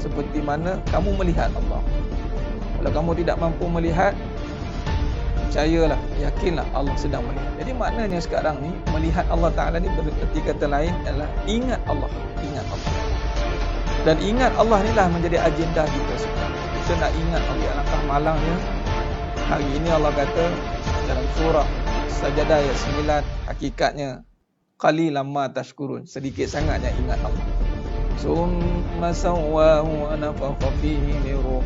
seperti mana kamu melihat Allah. Kalau kamu tidak mampu melihat, percayalah, yakinlah Allah sedang melihat. Jadi maknanya sekarang ni melihat Allah Ta'ala ni bererti kata lain adalah ingat Allah. Ingat Allah. Dan ingat Allah ni lah menjadi agenda kita sekarang. Kita nak ingat Allah. Alangkah malangnya hari ini Allah kata dalam surah Sajadah ayat 9, hakikatnya qalilan ma tashkurun, sedikit sangatnya ingat Allah. Summa sawwahu wa nafakha fihi min ruh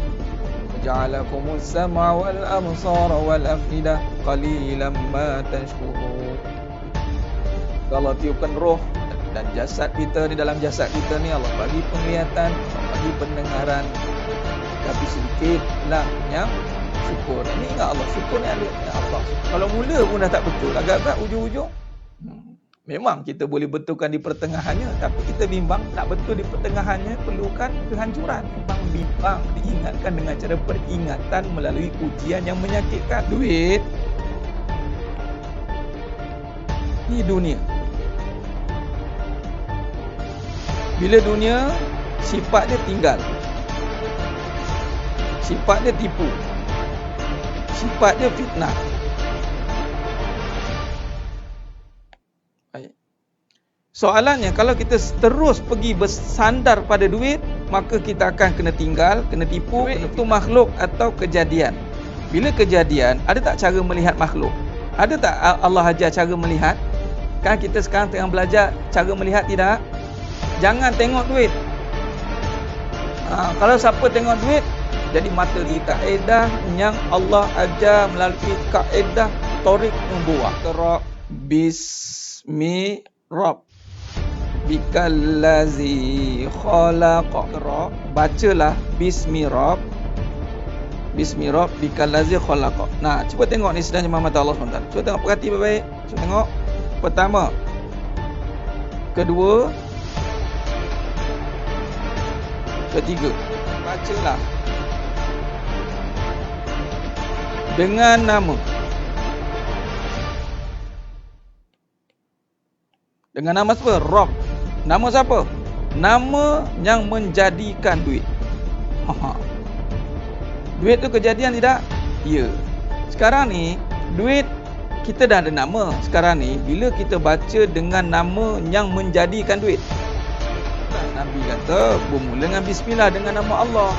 ja'alakumus sam'a wal absara wal afidah qalilan ma tashkurun. Allah tiupkan roh dan jasad kita, di dalam jasad kita ni Allah bagi penglihatan, Allah bagi pendengaran, tapi sedikitlah yang syukur. Ini ingat Allah, syukur ni ada Allah. Kalau mula pun dah tak betul, agak-agak ujung-ujung memang kita boleh betulkan di pertengahannya, tapi kita bimbang nak betul di pertengahannya perlukan kehancuran. Bimbang diingatkan dengan cara peringatan melalui ujian yang menyakitkan. Duit ni dunia. Bila dunia, sifat dia tinggal, sifat dia tipu, sifat dia fitnah. Soalannya, kalau kita terus pergi bersandar pada duit, maka kita akan kena tinggal, kena tipu. Duit itu makhluk atau kejadian? Bila kejadian, ada tak cara melihat makhluk? Ada tak Allah ajar cara melihat? Kan kita sekarang tengah belajar cara melihat, tidak? Jangan tengok duit. Kalau siapa tengok duit, jadi mata kita. Kaedah yang Allah ajar melalui kaedah Tariq Nubuwah. Qra bismi Rabb bikallazi khalaqa. Bacalah bismi Rabb, bismi Rabb bikallazi khalaqa. Nah, cuba tengok ni sedang jemaah mata Allah SWT. Cuba tengok, perhati baik-baik. Cuba tengok. Pertama, kedua, ketiga. Bacalah dengan nama. Dengan nama siapa? Rabb. Nama siapa? Nama yang menjadikan duit. Duit tu kejadian tidak? Ya. Sekarang ni duit kita dah ada nama. Sekarang ni bila kita baca dengan nama yang menjadikan duit, Nabi kata bermula dengan bismillah, dengan nama Allah.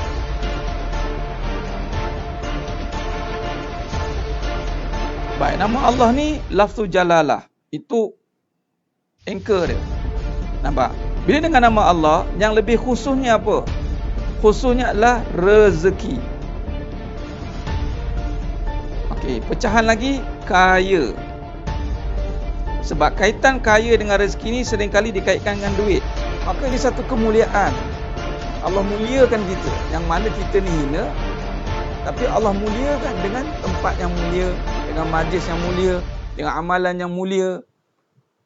Baik, nama Allah ni lafzul jalalah. Itu anchor dia. Nampak? Bila dengan nama Allah, yang lebih khususnya apa? Khususnya adalah rezeki. Okey, pecahan lagi, kaya. Sebab kaitan kaya dengan rezeki ni seringkali dikaitkan dengan duit. Maka ini satu kemuliaan. Allah muliakan kita. Yang mana kita ni hina, tapi Allah muliakan dengan tempat yang mulia, dengan majlis yang mulia, dengan amalan yang mulia.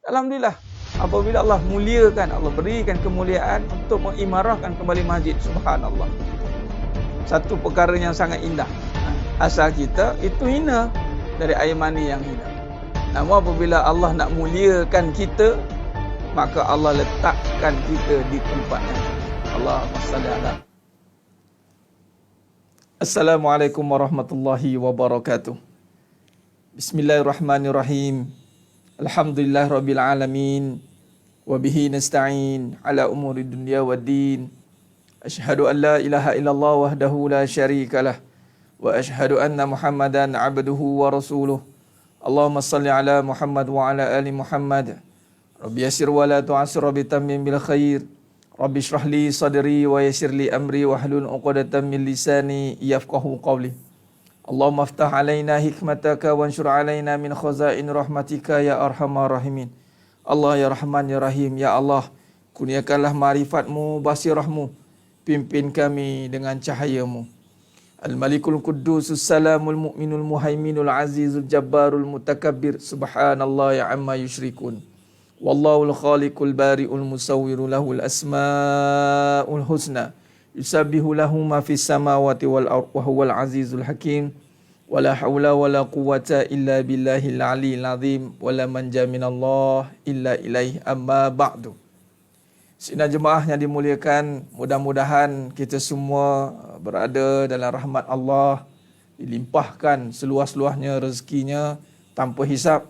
Alhamdulillah. Apabila Allah muliakan, Allah berikan kemuliaan untuk mengimarahkan kembali masjid. Subhanallah. Satu perkara yang sangat indah. Asal kita itu hina, dari air mani yang hina. Namun apabila Allah nak muliakan kita, maka Allah letakkan kita di tempatnya. Allahumma salli ala. Assalamualaikum warahmatullahi wabarakatuh. Bismillahirrahmanirrahim. Alhamdulillah rabbil alamin. Wabihi nasta'in ala umuri dunya waddin. Ashhadu an la ilaha illallah wahdahu la syarikalah. Wa ashhadu anna Muhammadan abduhu wa rasuluh. Allahumma salli ala Muhammad wa ala ali Muhammad. Rabbi yassir wa la tu'assir, Rabbi tammim bil khair. Rabbi shrah li sadri wa yassir li amri wa hlul 'uqdatam min lisani yafqahu qawli. Allahumma aftah alaina hikmataka wa anshur alaina min khazain rahmatika ya arhamar rahimin. Allah ya Rahman ya Rahim. Ya Allah, kurniakanlah ma'rifatmu, basirahmu, pimpin kami dengan cahayamu. Al-Malikul Quddusus Salamul Mu'minul Muhaiminul Azizul Jabbarul Mutakabbir. Subhanallah ya amma yushrikun. Wallahul khaliqul bari'ul musawwiru lahul asma'ul husna. Yusabbihu lahu ma fis samawati wal ardh wa huwal azizul hakim. Wala haula wala quwwata illa billahil aliyyil azim. Wala manja minallah illa ilaihi amma ba'du. Sidang jemaah yang dimuliakan, mudah-mudahan kita semua berada dalam rahmat Allah, dilimpahkan seluas-luasnya rezekinya tanpa hisap,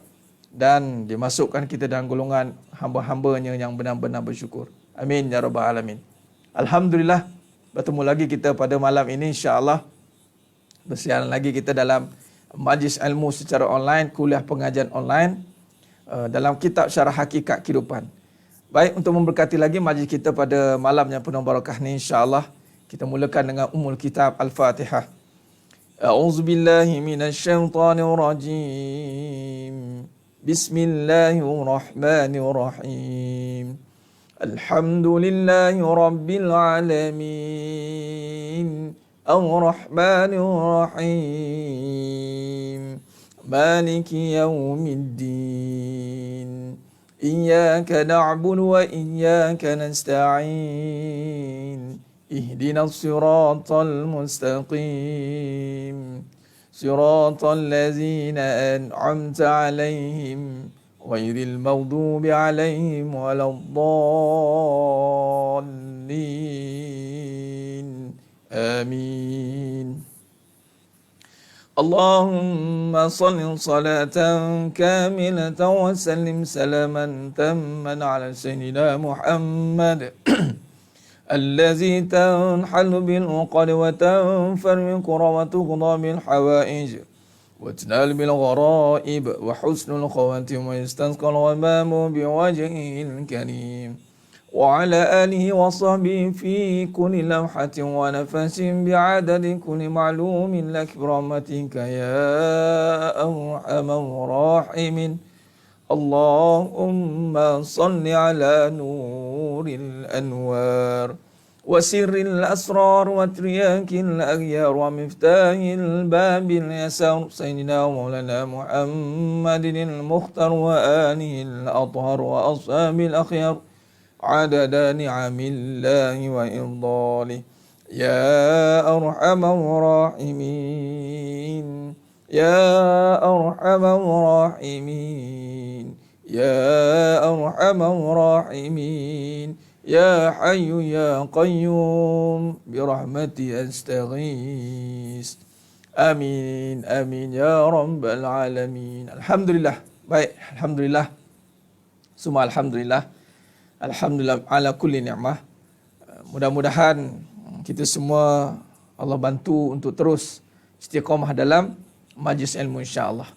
dan dimasukkan kita dalam golongan hamba-hambanya yang benar-benar bersyukur. Amin ya rabbal alamin. Alhamdulillah, bertemu lagi kita pada malam ini, insya-Allah. Bersiaran lagi kita dalam majlis ilmu secara online, kuliah pengajian online dalam kitab Syarah Hakikat Kehidupan. Baik, untuk memberkati lagi majlis kita pada malam yang penuh barakah ni, insya-Allah kita mulakan dengan Ummul Kitab Al-Fatihah. A'udzubillahi minasyaitonirrajim. Bismillahirrahmanirrahim. Alhamdulillahi rabbil alamin. Ar-Rahmanir Rahim. Maliki yaumiddin. Iyyaka na'budu wa iyyaka nasta'in. Ihdinas siratal mustaqim. Siratal ladzina an'amta 'alaihim ghairil maghdubi 'alaihim waladdallin. Amin. Allahumma salli salatan kamilatan wa sallim salaman tamman ala sayyidina Muhammad الذي تنحل بالعقد وتنفرق وتقضى بالحوائج وتنال بالغرائب وحسن الخواتم ويستسقى الغمام بوجهه الكريم وعلى آله وصحبه في كل لوحة ونفس بعدد كل معلوم لك برحمتك يا أرحم الراحمين. اللهم صل على نور الأنوار وسر الأسرار وترياك الأغيار ومفتاح الباب اليسار سيدنا مولانا محمد المختار وآله الأطهر وأصحاب الأخيار عدد نعم الله وإفضاله يا أرحم الراحمين. يا أرحم الراحمين. يا أرحم الراحمين. يا حي يا قيوم برحمتي أستغيث. آمين آمين يا رب العالمين. Alhamdulillah. Baik, alhamdulillah. Semua alhamdulillah. Alhamdulillah ala kulli ni'mah. Mudah-mudahan kita semua Allah bantu untuk terus istiqamah dalam majlis ilmu, insya-Allah.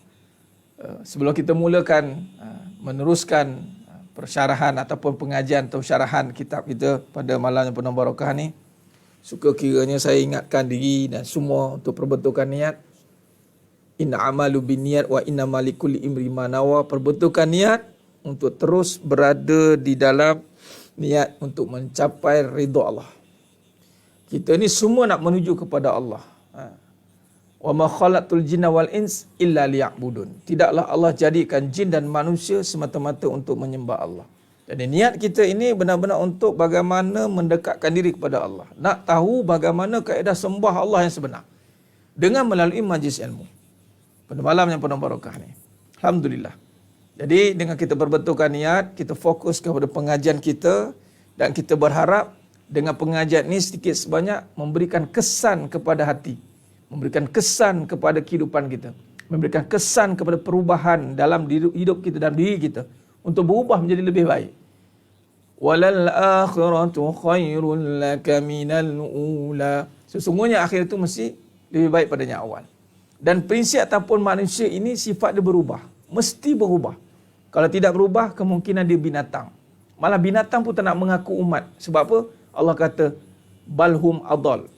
Sebelum kita mulakan meneruskan persyarahan ataupun pengajian atau syarahan kitab kita pada malam yang penuh barakah ni, suka kiranya saya ingatkan diri dan semua untuk perbetulkan niat. Inna amalu binniyat wa innamal likulli imrin ma nawa. Perbetulkan niat untuk terus berada di dalam niat untuk mencapai ridha Allah. Kita ni semua nak menuju kepada Allah. Wa ma khalaqtul jinna wal ins illa liya'budun. Tidaklah Allah jadikan jin dan manusia semata-mata untuk menyembah Allah. Jadi niat kita ini benar-benar untuk bagaimana mendekatkan diri kepada Allah. Nak tahu bagaimana kaedah sembah Allah yang sebenar dengan melalui majlis ilmu pada malam yang penuh barakah ni. Alhamdulillah. Jadi dengan kita berbetulkan niat, kita fokus kepada pengajian kita, dan kita berharap dengan pengajian ini sedikit sebanyak memberikan kesan kepada hati, memberikan kesan kepada kehidupan kita, memberikan kesan kepada perubahan dalam hidup kita dan diri kita untuk berubah menjadi lebih baik. Walal akhiratu khairul laka minal ula. Sesungguhnya akhir itu mesti lebih baik padanya awal. Dan prinsip ataupun manusia ini sifat dia berubah, mesti berubah. Kalau tidak berubah, kemungkinan dia binatang. Malah binatang pun tak nak mengaku umat. Sebab apa? Allah kata balhum adal.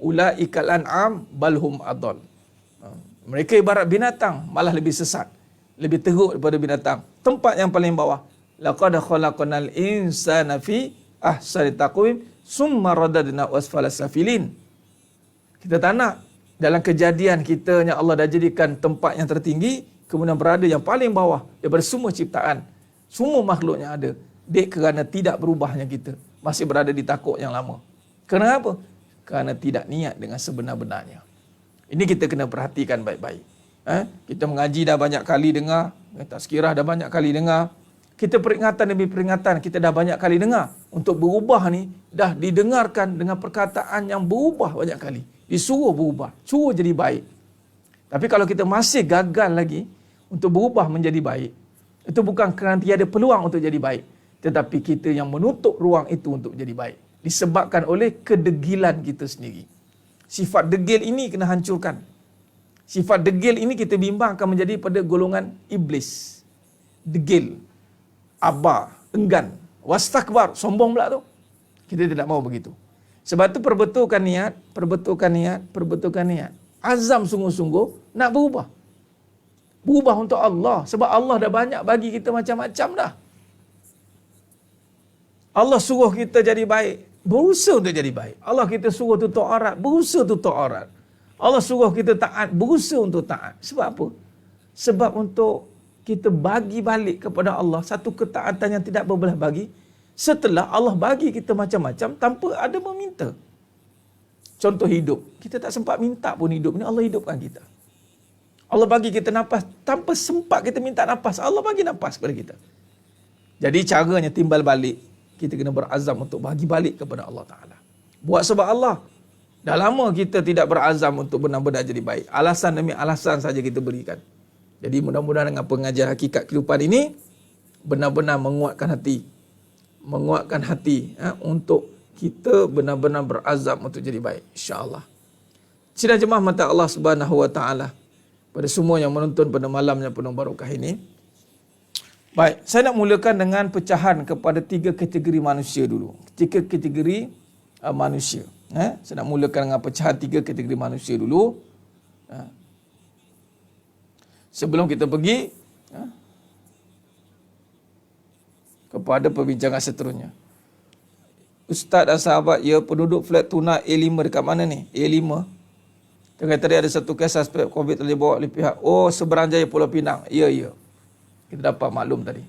Ulaikal an'am balhum adal. Mereka ibarat binatang, malah lebih sesat, lebih teruk daripada binatang. Tempat yang paling bawah. Laqad khalaqnal insana fi ahsani taqwim summa radadna asfala safilin. Kita tak nak dalam kejadian kita yang Allah dah jadikan tempat yang tertinggi, kemudian berada yang paling bawah daripada semua ciptaan, semua makhluk yang ada. Dek kerana tidak berubahnya kita, masih berada di takut yang lama. Kenapa? Kerana tidak niat dengan sebenar-benarnya. Ini kita kena perhatikan baik-baik. Kita mengaji dah banyak kali dengar, tazkirah dah banyak kali dengar, kita peringatan demi peringatan kita dah banyak kali dengar. untuk berubah ni dah didengarkan dengan perkataan yang berubah banyak kali. Disuruh berubah, suruh jadi baik. Tapi kalau kita masih gagal lagi untuk berubah menjadi baik, itu bukan kerana tiada peluang untuk jadi baik, tetapi kita yang menutup ruang itu untuk jadi baik. Disebabkan oleh kedegilan kita sendiri. Sifat degil ini kena hancurkan. Sifat degil ini kita bimbang akan menjadi pada golongan iblis. Degil, aba, enggan, wastakbar, sombong pula tu. Kita tidak mahu begitu. Sebab tu perbetulkan niat. Azam sungguh-sungguh nak berubah. Berubah untuk Allah. Sebab Allah dah banyak bagi kita macam-macam dah. Allah suruh kita jadi baik, berusaha untuk jadi baik. Allah kita suruh tutup aurat, berusaha tutup aurat. Allah suruh kita taat, berusaha untuk taat. Sebab apa? Sebab untuk kita bagi balik kepada Allah satu ketaatan yang tidak berbelah bagi, setelah Allah bagi kita macam-macam tanpa ada meminta. Contoh hidup, kita tak sempat minta pun hidup ni, Allah hidupkan kita. Allah bagi kita nafas, tanpa sempat kita minta nafas, Allah bagi nafas kepada kita. Jadi caranya timbal balik, kita kena berazam untuk bagi balik kepada Allah Ta'ala. Buat sebab Allah. Dah lama kita tidak berazam untuk benar-benar jadi baik. Alasan demi alasan saja kita berikan. Jadi mudah-mudahan dengan pengajian hakikat kehidupan ini, benar-benar menguatkan hati. Menguatkan hati untuk kita benar-benar berazam untuk jadi baik. InsyaAllah. Sidang jemaah mata Allah Subhanahu Wa Ta'ala, pada semua yang menonton pada malamnya penuh barakah ini. Baik, saya nak mulakan dengan pecahan kepada 3 kategori manusia dulu. 3 kategori manusia. Saya nak mulakan dengan pecahan 3 kategori manusia dulu. Sebelum kita pergi kepada perbincangan seterusnya. Ustaz dan sahabat, ya, penduduk flat Tuna A5 dekat mana ni? A5. Tengah tadi ada satu kes suspek COVID telah dibawa oleh pihak Seberang Jaya Pulau Pinang. Ya. Kita dapat maklum tadi.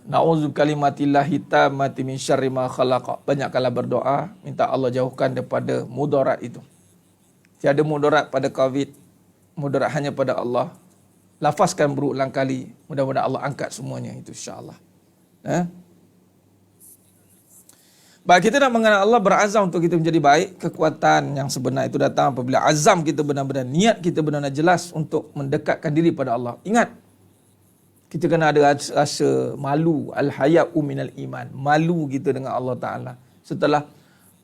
Na'udzu kalimatillahi tammati min syarri ma khalaq. Banyakkanlah berdoa, minta Allah jauhkan daripada mudarat itu. Tiada mudarat pada COVID, mudarat hanya pada Allah. Lafazkan berulang kali, mudah-mudahan Allah angkat semuanya itu, insya-Allah. Baik, kita nak mengenal Allah, berazam untuk kita menjadi baik. Kekuatan yang sebenar itu datang apabila azam kita benar-benar, niat kita benar-benar jelas untuk mendekatkan diri pada Allah. Ingat, kita kena ada rasa malu, al-haya'u minal iman. Malu kita dengan Allah Ta'ala. Setelah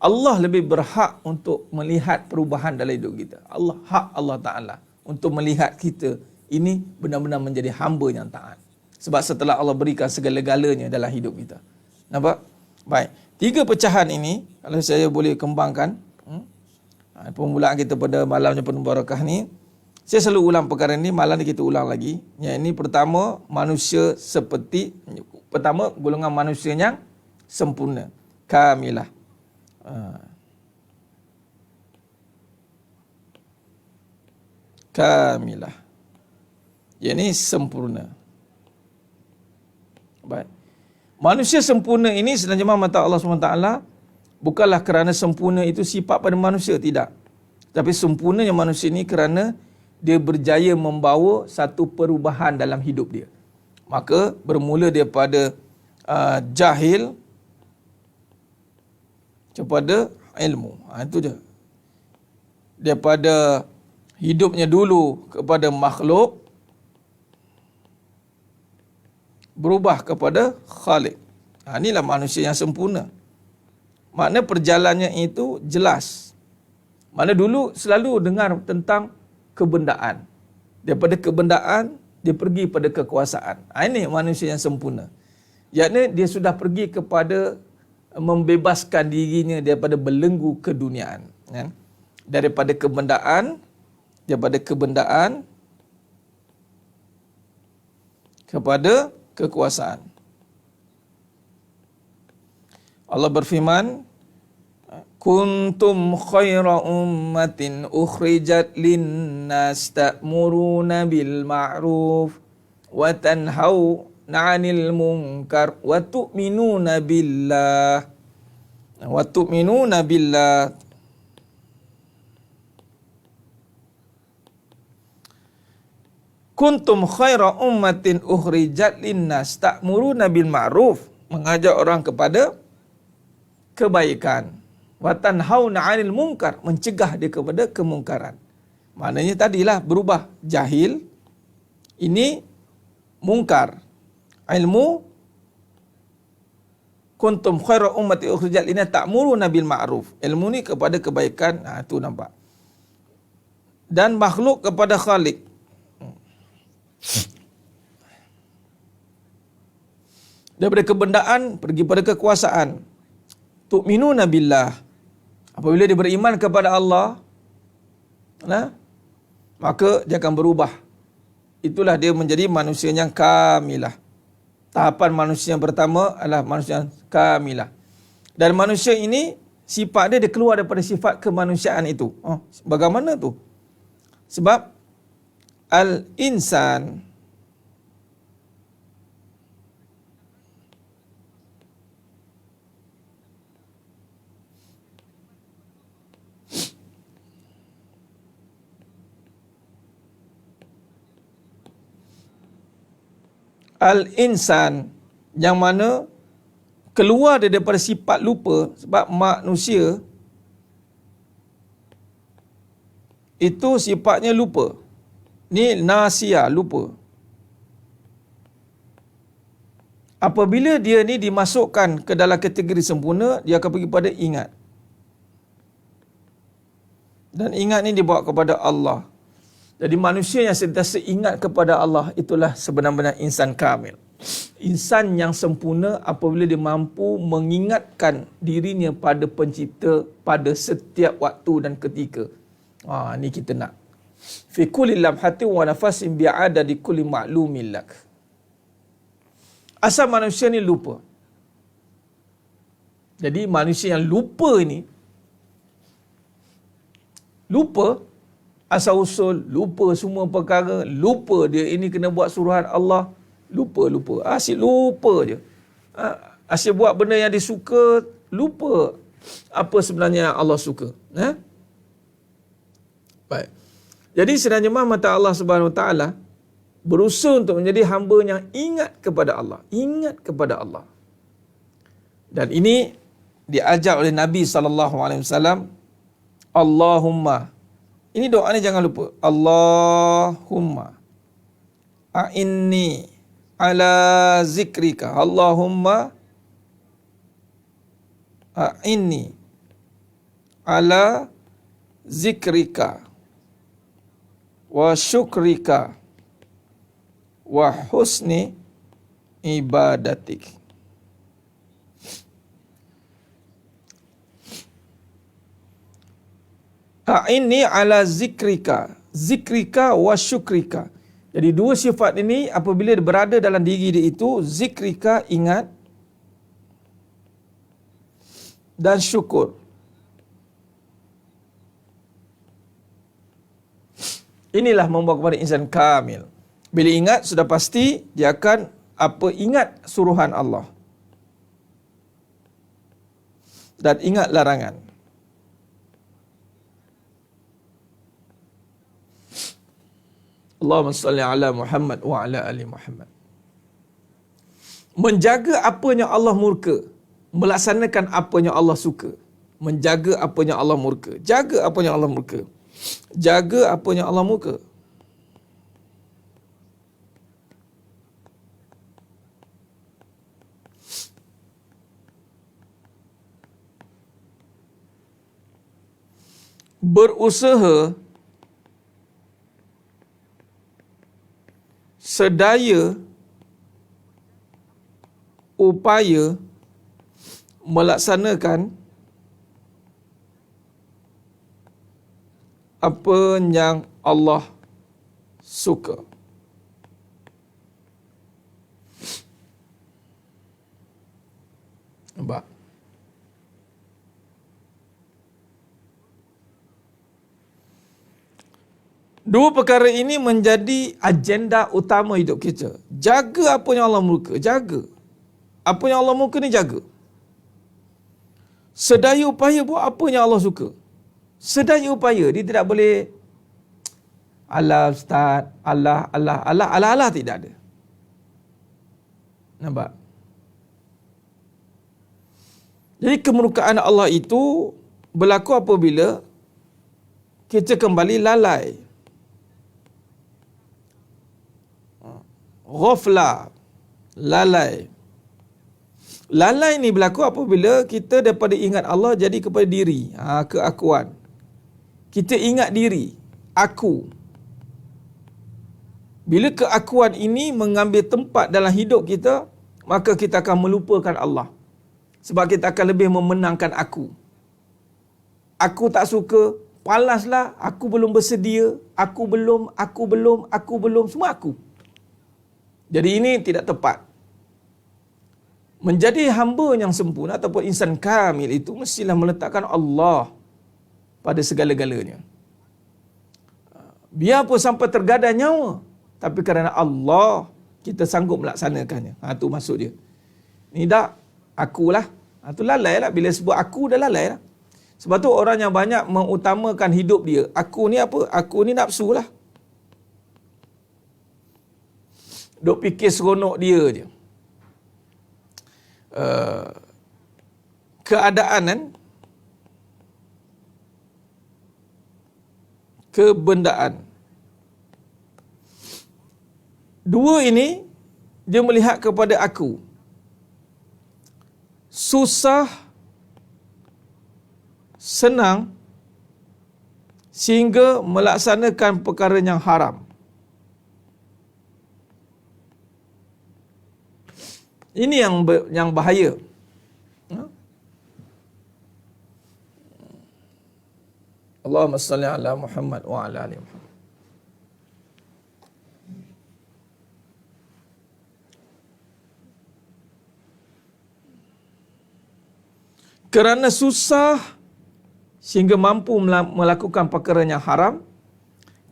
Allah lebih berhak untuk melihat perubahan dalam hidup kita. Hak Allah Ta'ala untuk melihat kita ini benar-benar menjadi hamba yang taat. Sebab setelah Allah berikan segala-galanya dalam hidup kita. Nampak? Baik. 3 pecahan ini, kalau saya boleh kembangkan, permulaan kita pada malamnya penuh barakah ni, saya selalu ulang perkara ini, malam ni kita ulang lagi. Yang ini pertama, golongan manusia yang sempurna. Kamilah. Kamilah. Yang ini sempurna. Baik. Manusia sempurna ini sebenarnya mata Allah SWT bukanlah kerana sempurna itu sifat pada manusia, tidak. Tapi sempurnanya manusia ini kerana dia berjaya membawa satu perubahan dalam hidup dia. Maka bermula daripada jahil kepada ilmu. Itu je. Daripada hidupnya dulu kepada makhluk, berubah kepada Khalik. Inilah manusia yang sempurna. Makna perjalanannya itu jelas. Mana dulu selalu dengar tentang kebendaan. Daripada kebendaan, dia pergi pada kekuasaan. Ini manusia yang sempurna. Iaitu dia sudah pergi kepada membebaskan dirinya daripada belenggu keduniaan. Daripada kebendaan kepada kekuasaan. Allah berfirman, kuntum khaira ummatin ukhrijat linnas ta'muruna bil ma'ruf wa tanhauna 'anil munkar wa tu'minuna billah. Kuntum khaira ummatin ukhrijat linnas ta'muruna bil ma'ruf mengajak orang kepada kebaikan. Wa tanhauna 'anil munkar, mencegah dia kepada kemungkaran. Maknanya tadilah berubah jahil, ini mungkar. Ilmu, kuntum khairu ummati ukhrijat lin-nas ta'muruna bil ma'ruf. Ilmu ni kepada kebaikan, tu nampak. Dan makhluk kepada Khalik. Daripada kebendaan pergi pada kekuasaan. Tu'minuna billah. Apabila dia beriman kepada Allah, maka dia akan berubah. Itulah dia menjadi manusia yang kamilah. Tahapan manusia yang pertama adalah manusia yang kamilah. Dan manusia ini, sifat dia keluar daripada sifat kemanusiaan itu. Bagaimana tu? Sebab al-insan yang mana keluar daripada sifat lupa. Sebab manusia itu sifatnya lupa. Ni nasia, lupa. Apabila dia ni dimasukkan ke dalam kategori sempurna, dia akan pergi pada ingat. Dan ingat ni dibawa kepada Allah. Jadi manusia yang sentiasa ingat kepada Allah, itulah sebenar-benar insan kamil. Insan yang sempurna apabila dia mampu mengingatkan dirinya pada pencipta pada setiap waktu dan ketika. Ni kita nak. Fi kulli lamhatin wa nafasin bi'ada di kulli ma'lumin lak. Asal manusia ni lupa. Jadi manusia yang lupa ini, lupa asal usul, lupa semua perkara, lupa dia ini kena buat suruhan Allah, lupa. Asyik lupa je. Asyik buat benda yang dia suka, lupa apa sebenarnya Allah suka. Baik. Jadi sebenarnya mata Allah Subhanahu Wa Taala berusaha untuk menjadi hamba yang ingat kepada Allah. Ingat kepada Allah. Dan ini diajar oleh Nabi SAW. Allahumma. Ini doa ni jangan lupa. Allahumma a'inni ala zikrika. Allahumma a'inni ala zikrika wa syukrika wa husni ibadatik. A'inni ala zikrika, zikrika wa syukrika. Jadi dua sifat ini apabila berada dalam diri dia itu, zikrika ingat dan syukur. Inilah membawa kepada insan kamil. Bila ingat sudah pasti dia akan ingat suruhan Allah. Dan ingat larangan. Allahumma salli ala Muhammad wa ala ali Muhammad. Menjaga apa yang Allah murka, melaksanakan apa yang Allah suka. Menjaga apa yang Allah murka. Jaga apa yang Allah murka. Jaga apa yang Allah murka. Berusaha sedaya upaya melaksanakan apa yang Allah suka. Nampak? Dua perkara ini menjadi agenda utama hidup kita. Jaga apa yang Allah murka. Jaga. Apa yang Allah murka ni jaga. Sedaya upaya buat apa yang Allah suka. Sedaya upaya. Dia tidak boleh Allah Ustaz, Allah tidak ada. Nampak? Jadi kemurkaan Allah itu berlaku apabila kita kembali lalai, ghafla, lalai. Lalai ni berlaku apabila kita daripada ingat Allah jadi kepada diri, keakuan. Kita ingat diri, aku. Bila keakuan ini mengambil tempat dalam hidup kita, maka kita akan melupakan Allah. Sebab kita akan lebih memenangkan aku. Aku tak suka, palaslah, aku belum bersedia, aku belum, semua aku. Jadi ini tidak tepat. Menjadi hamba yang sempurna ataupun insan kamil itu mestilah meletakkan Allah pada segala-galanya. Biarpun sampai tergadai nyawa, tapi kerana Allah kita sanggup melaksanakannya. Itu maksud dia. Ni dah akulah. Itu lalai lah. Bila sebut aku dah lalai lah. Sebab tu orang yang banyak mengutamakan hidup dia. Aku ni apa? Aku ni nafsu lah. Duk fikir seronok dia je. Keadaan kan, kebendaan. Dua ini dia melihat kepada aku. Susah, senang, sehingga melaksanakan perkara yang haram. Ini yang bahaya. Allahumma salli ala Muhammad wa ala ali Muhammad. Kerana susah sehingga mampu melakukan perkara yang haram.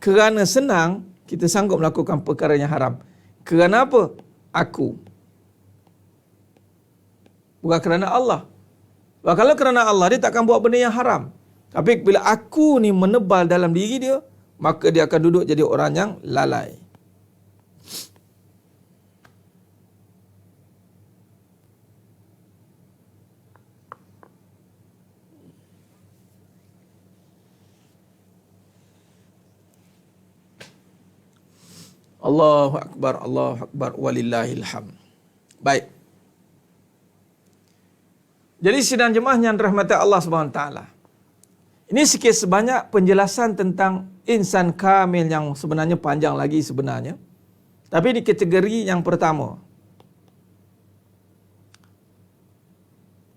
Kerana senang kita sanggup melakukan perkara yang haram. Kerana apa? Aku. Bukan kerana Allah. Sebab kalau kerana Allah, dia takkan buat benda yang haram. Tapi bila aku ni menebal dalam diri dia, maka dia akan duduk jadi orang yang lalai. Allahu Akbar, walillahil hamd. Baik. Jadi sidang jemaah yang dirahmati Allah SWT. Ini sikit sebanyak penjelasan tentang insan kamil yang sebenarnya panjang lagi sebenarnya. Tapi di kategori yang pertama.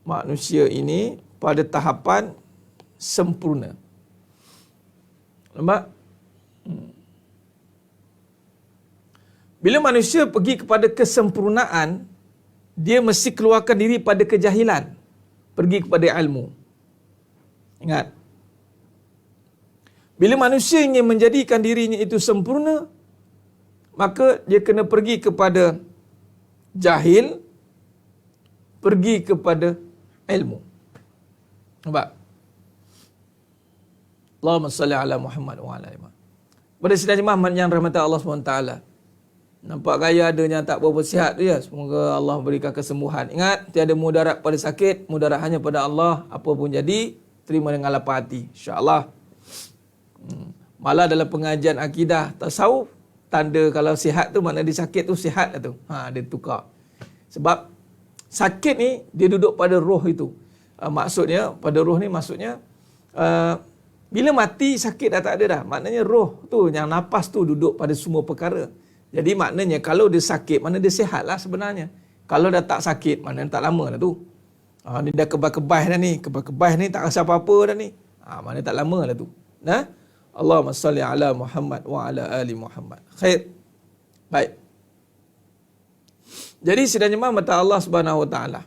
Manusia ini pada tahapan sempurna. Nampak? Bila manusia pergi kepada kesempurnaan, dia mesti keluarkan diri pada kejahilan. Pergi kepada ilmu. Ingat. Bila manusia ingin menjadikan dirinya itu sempurna, maka dia kena pergi kepada jahil, pergi kepada ilmu. Nampak? Allahumma salli ala Muhammad wa ala ali Muhammad. Pada sidang jemaah yang rahmati Allah SWT. Nampak gaya adanya tak berapa sihat tu ya. Semoga Allah berikan kesembuhan. Ingat, tiada mudarat pada sakit, mudarat hanya pada Allah. Apa pun jadi, terima dengan lapang hati. InsyaAllah. Malah dalam pengajian akidah tasawuf, tanda kalau sihat tu makna dia sakit tu sihat lah tu. Dia tukar. Sebab sakit ni dia duduk pada roh itu. Maksudnya pada roh ni maksudnya bila mati sakit dah tak ada dah. Maknanya roh tu yang nafas tu duduk pada semua perkara. Jadi maknanya kalau dia sakit, mana dia sihat lah sebenarnya. Kalau dah tak sakit, mana tak lama dah tu. Dia dah kebas-kebas dah ni. Kebas-kebas ni tak rasa apa-apa dah ni. Mana tak lama dah tu. Nah, Allahumma salli ala Muhammad wa ala ali Muhammad. Khair. Baik. Jadi sidang jemaah mata Allah Subhanahu wa taala.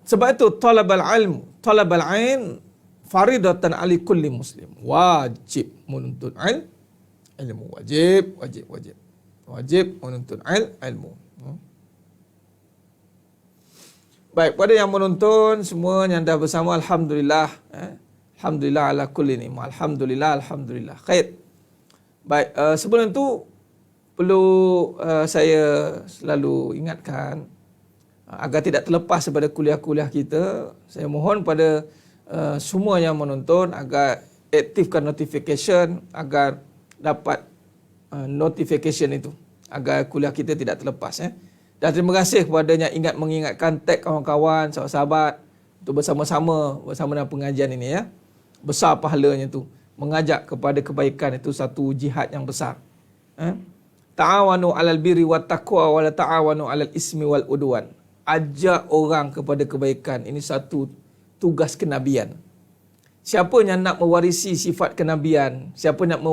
Sebab itu talabal ilmu, talabal ain faridatan ali kulli muslim. Wajib menuntut ilmu. Wajib menuntut ilmu. Baik, pada yang menonton semua yang dah bersama, alhamdulillah. Alhamdulillah ala kulli ni'mah. Alhamdulillah. Khair. Baik, sebelum itu perlu saya selalu ingatkan agar tidak terlepas daripada kuliah-kuliah kita, saya mohon pada semua yang menonton agar aktifkan notification agar dapat notification itu, agar kuliah kita tidak terlepas. Dan terima kasih kepadanya mengingatkan tag kawan-kawan, sahabat-sahabat untuk bersama-sama dalam pengajian ini ya. Besar pahalanya tu. Mengajak kepada kebaikan itu satu jihad yang besar. Ta'awanu 'alal birri wat taqwa wa la ta'awanu 'alal ismi wal udwan. Ajak orang kepada kebaikan. Ini satu tugas kenabian. Siapa yang nak mewarisi sifat kenabian, siapa nak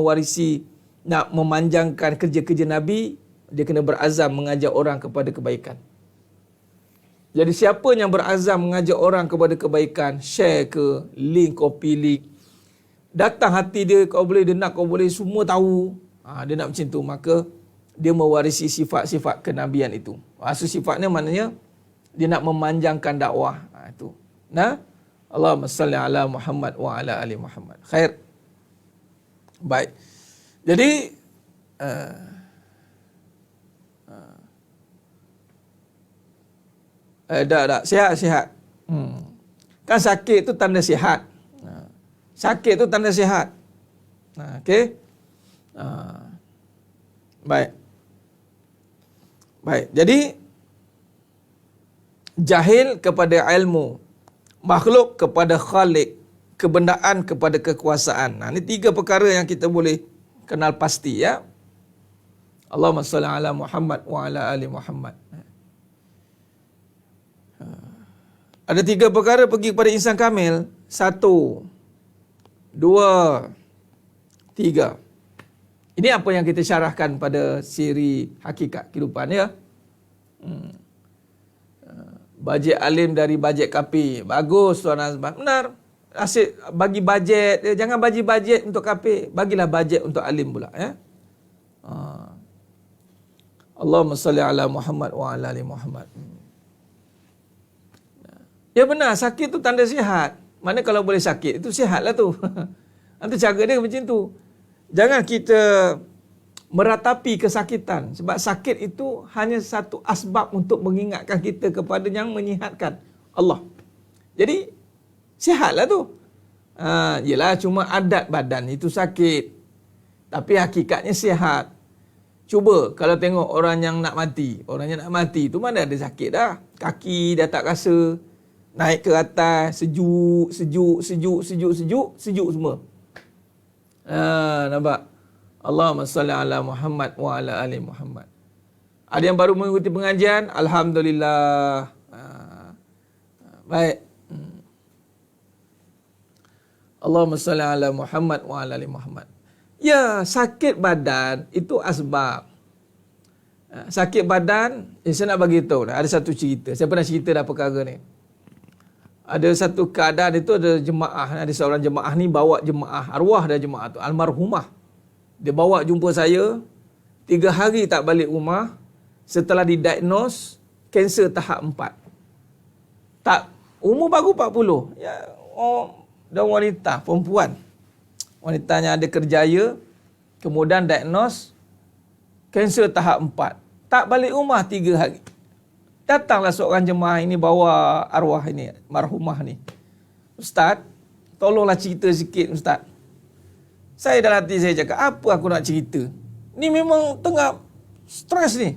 memanjangkan kerja-kerja Nabi, dia kena berazam mengajak orang kepada kebaikan. Jadi siapa yang berazam mengajak orang kepada kebaikan, share ke, link, copy link, datang hati dia, kau boleh semua tahu, dia nak macam tu, maka dia mewarisi sifat-sifat kenabian itu. Maksud sifatnya maknanya dia nak memanjangkan dakwah. Itu. Nah, Allahumma salli ala Muhammad wa ala ali Muhammad. Khair. Baik. Jadi sihat. Kan sakit tu tanda sihat. Sakit tu tanda sihat. Okey. Baik. Jadi jahil kepada ilmu, makhluk kepada khalik, kebendaan kepada kekuasaan. Ini 3 perkara yang kita boleh kenal pasti ya. Allahumma salli ala Muhammad wa ala ali Muhammad. Ada 3 perkara pergi kepada insan kamil. 1, 2, 3. Ini apa yang kita syarahkan pada siri Hakikat Kehidupan ya. Bajet alim dari bajet kapi. Bagus Tuan Azman. Benar. Asyik bagi bajet. Jangan bagi bajet untuk kapi. Bagilah bajet untuk alim pula ya. Allahumma salli ala Muhammad wa ala ali Muhammad. Ya benar, sakit tu tanda sihat. Mana kalau boleh sakit, itu sihatlah tu. Nanti cara dia macam tu. Jangan kita meratapi kesakitan. Sebab sakit itu hanya satu asbab untuk mengingatkan kita kepada yang menyihatkan, Allah. Jadi, sihatlah tu. Yelah, cuma adat badan itu sakit. Tapi hakikatnya sihat. Cuba kalau tengok orang yang nak mati. Orang yang nak mati tu mana ada sakit dah. Kaki dah tak rasa. Naik ke atas, sejuk semua. Nampak? Allahumma salli ala Muhammad wa ala ali Muhammad. Ada yang baru mengikuti pengajian, alhamdulillah. Baik. Allahumma salli ala Muhammad wa ala ali Muhammad. Ya, sakit badan itu asbab. Sakit badan, saya nak bagi tahu dah. Ada satu cerita. Saya pernah cerita dah perkara ni. Ada satu keadaan itu, ada jemaah, ada seorang jemaah ni bawa jemaah, arwah dah jemaah tu, almarhumah. Dia bawa jumpa saya, 3 hari tak balik rumah, setelah didiagnose kanser tahap 4. Tak, umur baru 40. Ya, dan wanita, perempuan. Wanitanya ada kerjaya, kemudian diagnose kanser tahap 4. Tak balik rumah 3 hari. Datanglah seorang jemaah ini bawa arwah ini, marhumah ni. Ustaz, tolonglah cerita sikit Ustaz. Saya dalam hati saya cakap, apa aku nak cerita? Ni memang tengah stres ni.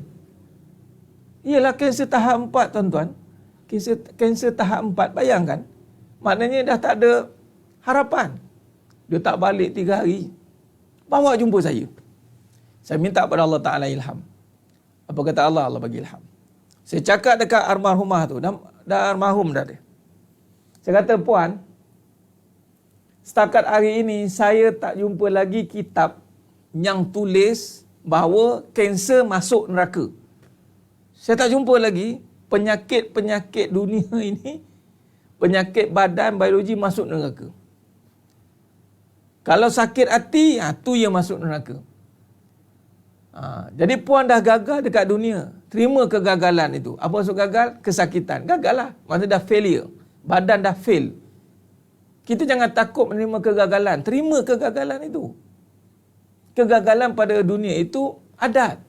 Ialah kanser tahap 4 tuan-tuan. Kanser tahap 4, bayangkan. Maknanya dah tak ada harapan. Dia tak balik 3 hari. Bawa jumpa saya. Saya minta kepada Allah Ta'ala ilham. Apa kata Allah? Allah bagi ilham. Saya cakap dekat almarhumah tu, dah almarhum dah dia. Saya kata, puan, setakat hari ini saya tak jumpa lagi kitab yang tulis bahawa kanser masuk neraka. Saya tak jumpa lagi penyakit-penyakit dunia ini, penyakit badan, biologi masuk neraka. Kalau sakit hati, tu yang masuk neraka. Jadi puan dah gagal dekat dunia. Terima kegagalan itu. Apa maksud gagal? Kesakitan. Gagal lah. Maksudnya dah failure. Badan dah fail. Kita jangan takut menerima kegagalan. Terima kegagalan itu. Kegagalan pada dunia itu adat.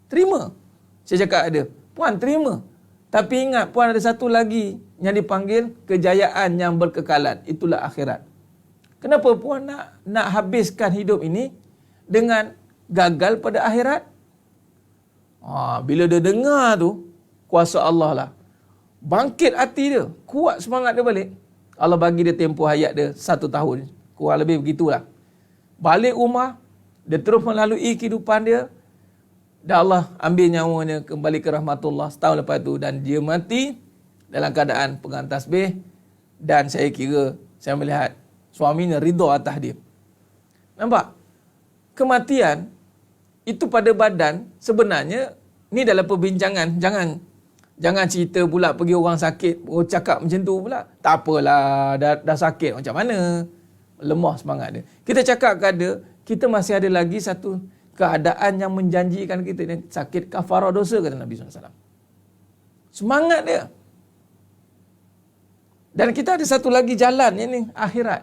Terima. Saya cakap ada. Puan terima. Tapi ingat puan, ada satu lagi yang dipanggil kejayaan yang berkekalan. Itulah akhirat. Kenapa puan nak habiskan hidup ini dengan gagal pada akhirat? Bila dia dengar tu kuasa Allah lah, bangkit hati dia, kuat semangat dia balik. Allah bagi dia tempoh hayat dia 1 tahun, kurang lebih begitulah. Balik rumah, dia terus melalui kehidupan dia, dan Allah ambil nyawanya kembali ke rahmatullah setahun lepas tu, dan dia mati dalam keadaan pegang tasbih. Dan saya kira, saya melihat suaminya ridha atas dia. Nampak? Kematian itu pada badan sebenarnya ni dalam perbincangan, jangan cerita pula pergi orang sakit cakap macam tu pula. Tak apalah, dah sakit macam mana, lemah semangat dia. Kita cakap kepada kita masih ada lagi satu keadaan yang menjanjikan kita ni, sakit kafarah dosa, kata Nabi SAW. Semangat dia. Dan kita ada satu lagi jalan, ini akhirat.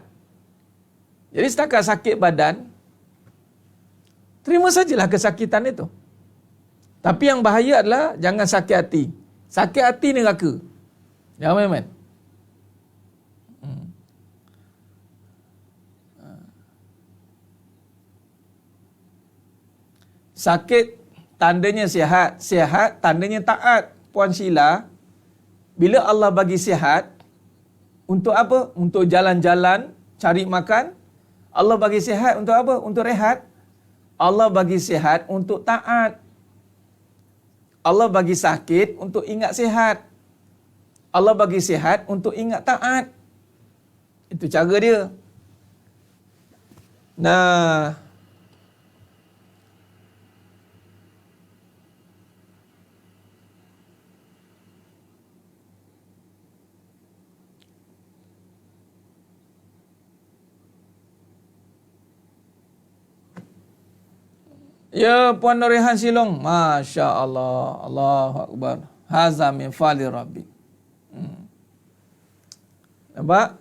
Jadi setakat sakit badan, terima sajalah kesakitan itu. Tapi yang bahaya adalah jangan sakit hati. Sakit hati neraka. Jangan main-main. Sakit tandanya sihat. Sihat tandanya taat. Puan Sheila, bila Allah bagi sihat, untuk apa? Untuk jalan-jalan, cari makan. Allah bagi sihat untuk apa? Untuk rehat. Allah bagi sihat untuk taat. Allah bagi sakit untuk ingat sihat. Allah bagi sihat untuk ingat taat. Itu cara dia. Nah, ya, Puan Nurihan Silong. Masya Allah. Allahu Akbar. Haza min fali Rabbi. Nampak?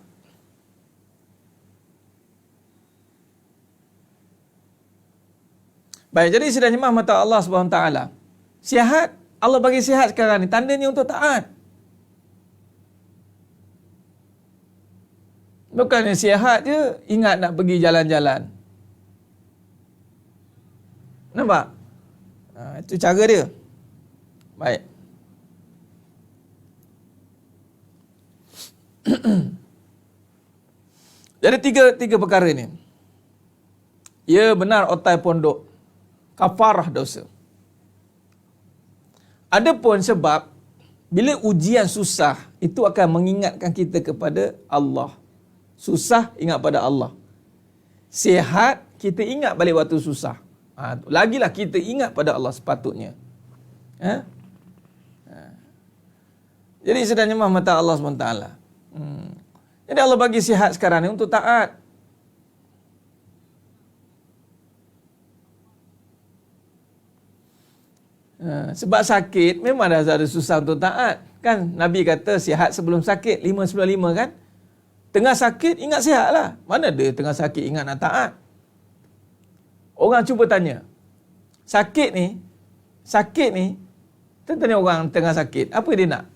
Baik, jadi sudah jemaah mata Allah SWT. Sihat, Allah bagi sihat sekarang ni. Tandanya untuk taat. Bukannya sihat je, ingat nak pergi jalan-jalan. Nampak? Itu cara dia. Baik. Jadi tiga perkara ni. Ya, benar otai pondok. Kafarah dosa. Adapun sebab, bila ujian susah, itu akan mengingatkan kita kepada Allah. Susah, ingat pada Allah. Sihat, kita ingat balik waktu susah. Lagilah kita ingat pada Allah sepatutnya. Jadi sedangnya mata Allah SWT. Jadi Allah bagi sihat sekarang ni untuk taat. Sebab sakit memang dah ada susah untuk taat. Kan Nabi kata sihat sebelum sakit, 5-9-5 kan. Tengah sakit ingat sihat lah. Mana ada tengah sakit ingat nak taat. Orang cuba tanya, sakit ni, tanya orang tengah sakit, apa dia nak?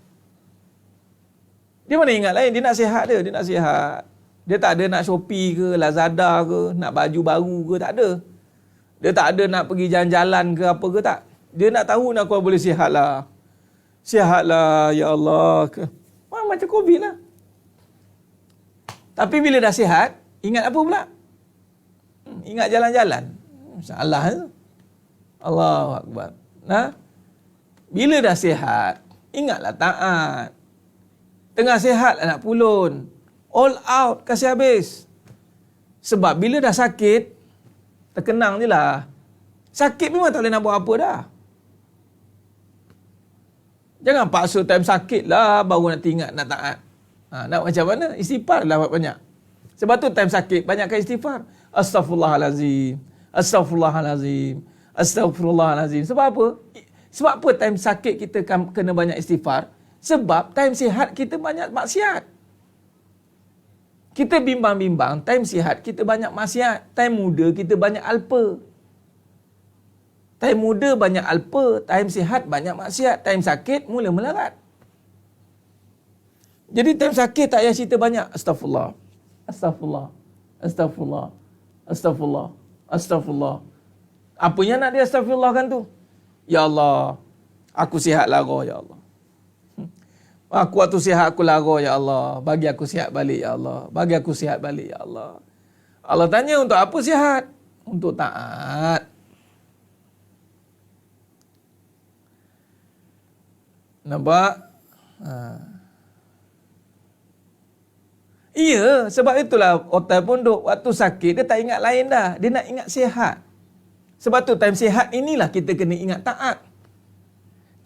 Dia mana ingat lain, dia nak sihat dia, dia nak sihat. Dia tak ada nak Shopee ke, Lazada ke, nak baju baru ke, tak ada. Dia tak ada nak pergi jalan-jalan ke apa ke, tak. Dia nak tahu nak kau boleh sihat lah. Sihat lah, ya Allah. Macam COVID lah. Tapi bila dah sihat, ingat apa pula? Ingat jalan-jalan. Salah tu. Allahu Akbar. Nah, bila dah sihat, ingatlah taat. Tengah sihat lah nak pulun. All out, kasih habis. Sebab bila dah sakit, terkenang je lah. Sakit memang tak boleh nak buat apa dah. Jangan paksa time sakit lah, baru nak ingat nak taat. Nak macam mana? Istighfar lah banyak. Sebab tu time sakit, banyakkan istighfar. Astaghfirullahalazim. Astaghfirullahalazim. Astaghfirullahalazim. Sebab apa? Sebab apa time sakit kita kena banyak istighfar? Sebab time sihat kita banyak maksiat. Kita bimbang-bimbang, time sihat kita banyak maksiat. Time muda kita banyak alpa. Time muda banyak alpa, time sihat banyak maksiat. Time sakit mula melarat. Jadi time sakit tak payah cerita banyak. Astagfirullah. Astagfirullah. Astagfirullah. Astagfirullah. Astagfirullah. Apa yang nak dia astagfirullah kan tu? Ya Allah, aku sihat lara ya Allah. Aku waktu sihat aku lara ya Allah. Bagi aku sihat balik ya Allah. Bagi aku sihat balik ya Allah. Allah tanya untuk apa sihat? Untuk taat. Nampak? Iya, sebab itulah otak pun duk waktu sakit dia tak ingat lain dah. Dia nak ingat sihat. Sebab tu time sihat inilah kita kena ingat taat.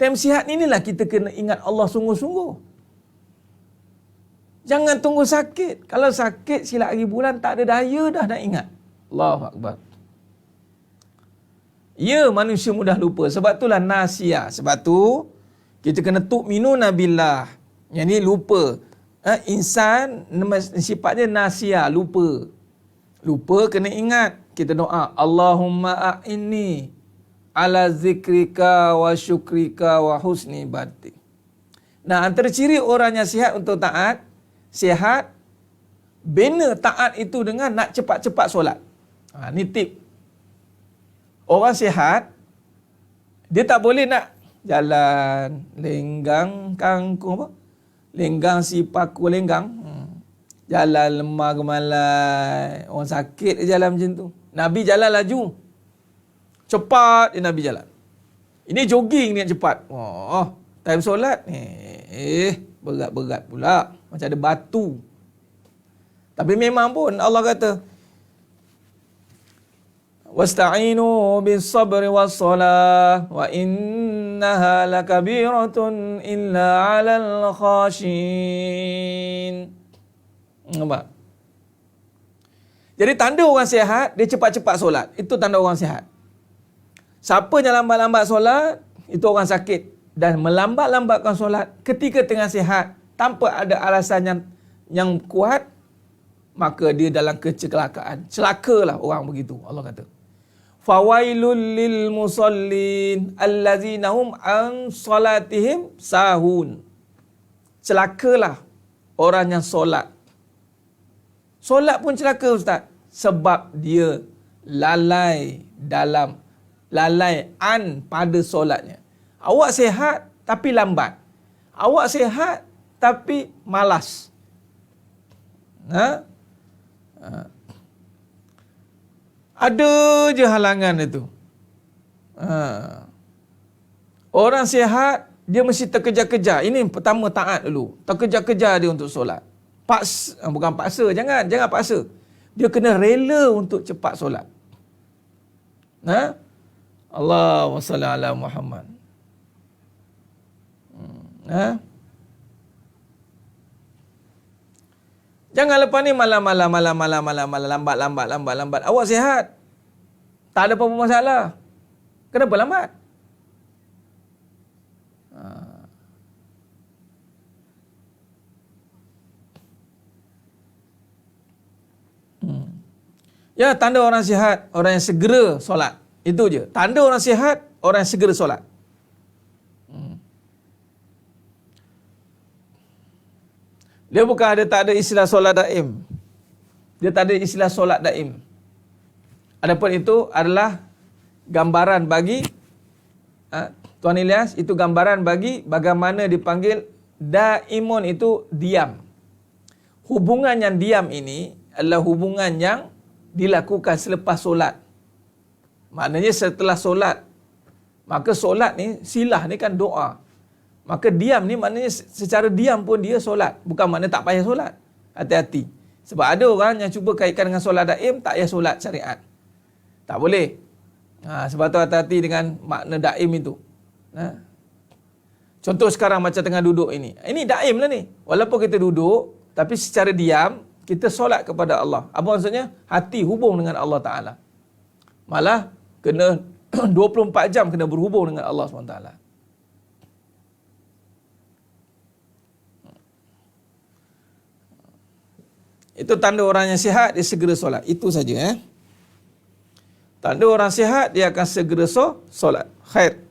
Time sihat inilah kita kena ingat Allah sungguh-sungguh. Jangan tunggu sakit. Kalau sakit silap hari bulan tak ada daya dah nak ingat. Allahu Akbar. Ya, manusia mudah lupa. Sebab itulah nasia. Sebab tu kita kena tu'minuna billah. Yang ni lupa. Insan sifatnya nasia, lupa. Lupa kena ingat. Kita doa, Allahumma a'inni ala zikrika wa syukrika wa husni ibadatik. Nah, antara ciri orang yang sihat untuk taat, sihat, bina taat itu dengan nak cepat-cepat solat. Ni tip. Orang sihat, dia tak boleh nak jalan, lenggang, kangkung apa? Lenggang si paku lenggang. Jalan lemah gemalai. Orang sakit dia jalan macam tu. Nabi jalan laju. Cepat dia Nabi jalan. Ini jogging ni yang cepat. Oh, time solat. Berat-berat pula. Macam ada batu. Tapi memang pun Allah kata, wasta'inu bis sabri was salah wa innaha lakabiratun illa 'alal khashin. Nampak? Jadi tanda orang sihat, dia cepat-cepat solat. Itu tanda orang sihat. Siapa yang lambat-lambat solat, itu orang sakit. Dan melambat-lambatkan solat ketika tengah sihat, tanpa ada alasan yang kuat, maka dia dalam kecelakaan. Celakalah orang begitu, Allah kata. Fawailul lil musallin allazina hum an salatihim sahun. Celakalah orang yang solat. Solat pun celaka Ustaz. Sebab dia lalai pada solatnya. Awak sihat tapi lambat. Awak sihat tapi malas. Ada je halangan itu. Orang sihat, dia mesti terkejar-kejar. Ini pertama taat dulu. Terkejar-kejar dia untuk solat. Bukan paksa, jangan paksa. Dia kena rela untuk cepat solat. Allahumma salli ala Muhammad. Jangan lepas ni malam lambat. Awak sihat. Tak ada apa-apa masalah. Kenapa lambat? Ya, tanda orang sihat, orang yang segera solat. Itu je. Tanda orang sihat, orang yang segera solat. Dia bukan tak ada istilah solat daim. Dia tak ada istilah solat daim. Adapun itu adalah gambaran bagi Tuan Ilyas, itu gambaran bagi bagaimana dipanggil daimun itu diam. Hubungan yang diam ini adalah hubungan yang dilakukan selepas solat. Maknanya setelah solat. Maka solat ni, silah ni kan doa. Maka diam ni maknanya secara diam pun dia solat. Bukan maknanya tak payah solat. Hati-hati. Sebab ada orang yang cuba kaitkan dengan solat daim, tak payah solat syariat. Tak boleh. Sebab tu hati-hati dengan makna daim itu. Contoh sekarang macam tengah duduk ini. Ini daim lah ni. Walaupun kita duduk, tapi secara diam, kita solat kepada Allah. Apa maksudnya? Hati hubung dengan Allah Ta'ala. Malah kena 24 jam kena berhubung dengan Allah SWT. Itu tanda orang yang sihat, dia segera solat. Itu saja. Tanda orang sihat, dia akan segera solat. Khair.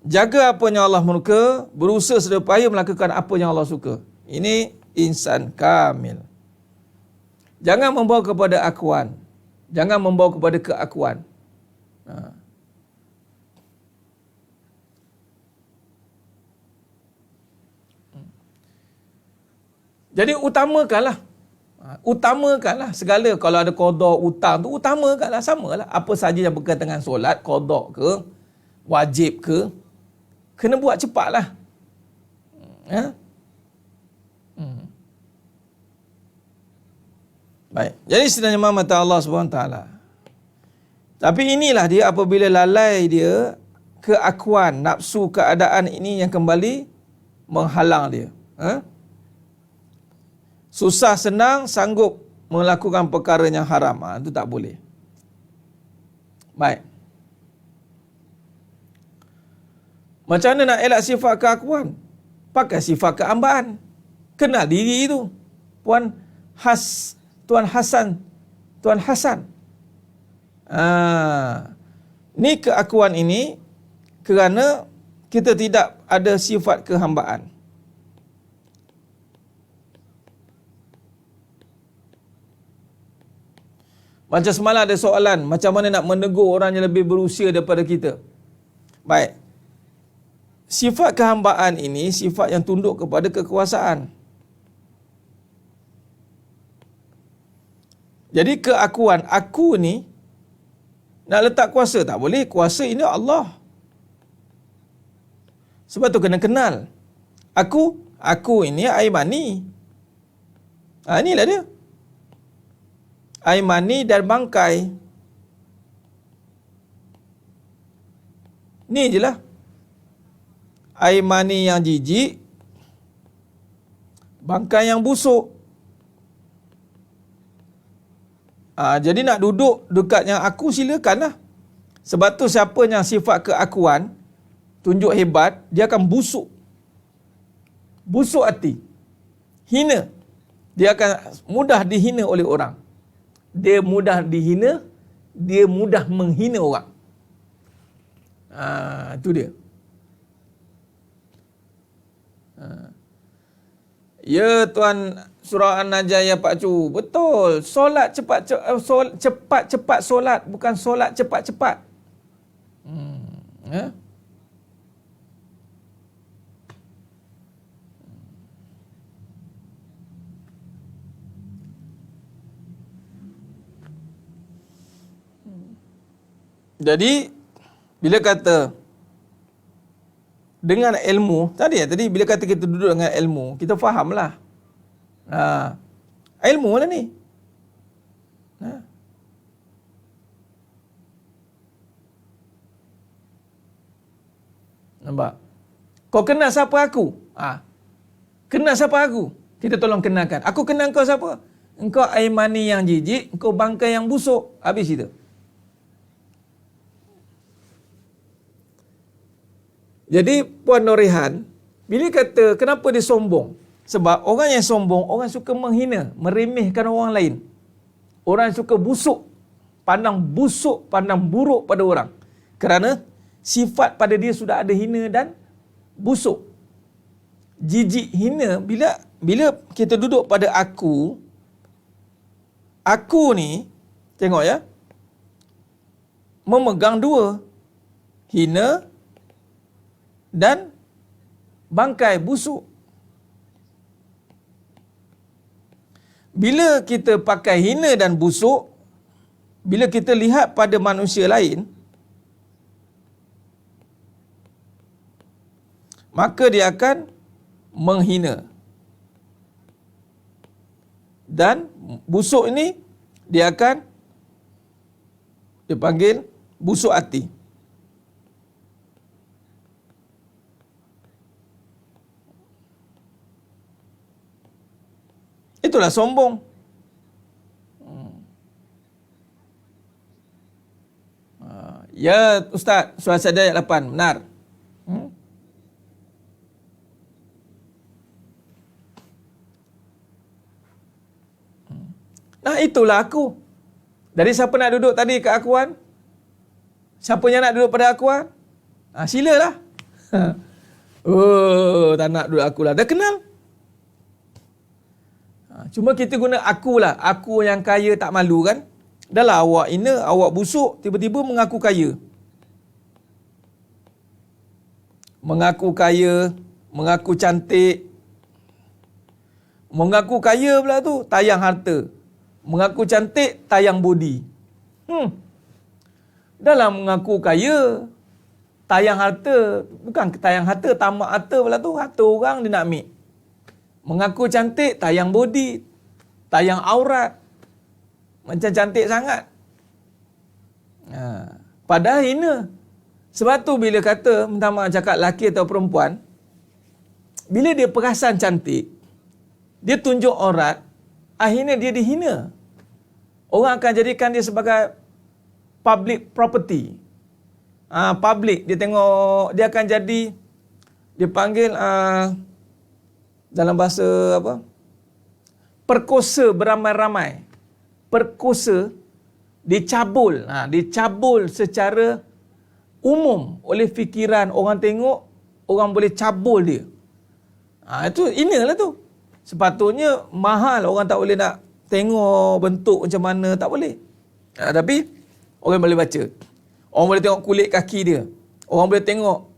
jaga apa yang Allah murka, berusaha sedaya melakukan apa yang Allah suka. Ini insan kamil. Jangan membawa kepada akuan. Jangan membawa kepada keakuan. Jadi utamakanlah segala. Kalau ada qada hutang tu, utamakanlah, samalah. Apa saja yang berkaitan dengan solat, qada ke, wajib ke, kena buat cepatlah. Baik. Jadi sebenarnya mata Allah SWT. Tapi inilah dia, apabila lalai dia, keakuan, nafsu, keadaan ini yang kembali menghalang dia. Susah senang sanggup melakukan perkara yang haram. Itu tak boleh. Baik. Macam mana nak elak sifat keakuan? Pakai sifat kehambaan. Kenal diri itu. Tuan Hasan. Ni keakuan ini kerana kita tidak ada sifat kehambaan. Macam semalam ada soalan, macam mana nak menegur orang yang lebih berusia daripada kita. Baik. Sifat kehambaan ini sifat yang tunduk kepada kekuasaan. Jadi keakuan, aku ni nak letak kuasa tak boleh. Kuasa ini Allah. Sebab tu kena kenal. Aku ini air mani. Inilah dia. Air mani dan bangkai. Ni je lah. Air mani yang jijik, bangkai yang busuk. Jadi nak duduk dekat yang aku, silakanlah. Sebab tu siapa yang sifat keakuan, tunjuk hebat, dia akan busuk. Busuk hati. Hina. Dia akan mudah dihina oleh orang. Dia mudah dihina, dia mudah menghina orang. Itu dia. Ya Tuan Surah An-Najm ya Pak Cu. Betul. Solat cepat-cepat solat, bukan solat cepat-cepat. Jadi bila kata dengan ilmu, tadi bila kata kita duduk dengan ilmu, kita fahamlah. Ilmu lah ni. Nampak? Kau kenal siapa aku? Kenal siapa aku? Kita tolong kenalkan. Aku kenal kau siapa? Engkau air mani yang jijik, engkau bangkai yang busuk. Habis itu. Jadi Puan Norihan, bila kata kenapa dia sombong? Sebab orang yang sombong, orang suka menghina, meremehkan orang lain. Orang suka busuk, pandang buruk pada orang. Kerana sifat pada dia sudah ada hina dan busuk. Jijik, hina, bila kita duduk pada aku ni, tengok ya, memegang dua, hina dan bangkai busuk. Bila kita pakai hina dan busuk, bila kita lihat pada manusia lain, maka dia akan menghina. Dan busuk ini, dia akan dipanggil busuk hati. Itulah sombong. Ya Ustaz, surah As-Sajdah ayat 8, benar. Nah itulah aku. Dari siapa nak duduk tadi keakuan? Siapa yang nak duduk pada akuan? Silalah. Oh, tak nak duduk akulah. Dah kenal. Cuma kita guna akulah. Aku yang kaya tak malu kan. Dah lah awak hina, awak busuk, tiba-tiba mengaku kaya. Mengaku kaya, mengaku cantik. Mengaku kaya pula tu, tayang harta. Mengaku cantik, tayang body. Dah lah mengaku kaya, tayang harta. Bukan tayang harta, tamak harta pula tu. Harta orang dia nak ambil. Mengaku cantik, tayang body. Tayang aurat. Macam cantik sangat. Padahal hina. Sebab tu bila kata, minta maaf cakap lelaki atau perempuan, bila dia perasan cantik, dia tunjuk aurat, akhirnya dia dihina. Orang akan jadikan dia sebagai public property. Public, dia tengok, dia akan jadi, dia panggil, dalam bahasa apa? Perkosa beramai-ramai. Perkosa, dicabul. Dicabul secara umum oleh fikiran orang tengok, orang boleh cabul dia. Itu inalah tu. Sepatutnya mahal, orang tak boleh nak tengok bentuk macam mana, tak boleh. Tapi orang boleh baca. Orang boleh tengok kulit kaki dia. Orang boleh tengok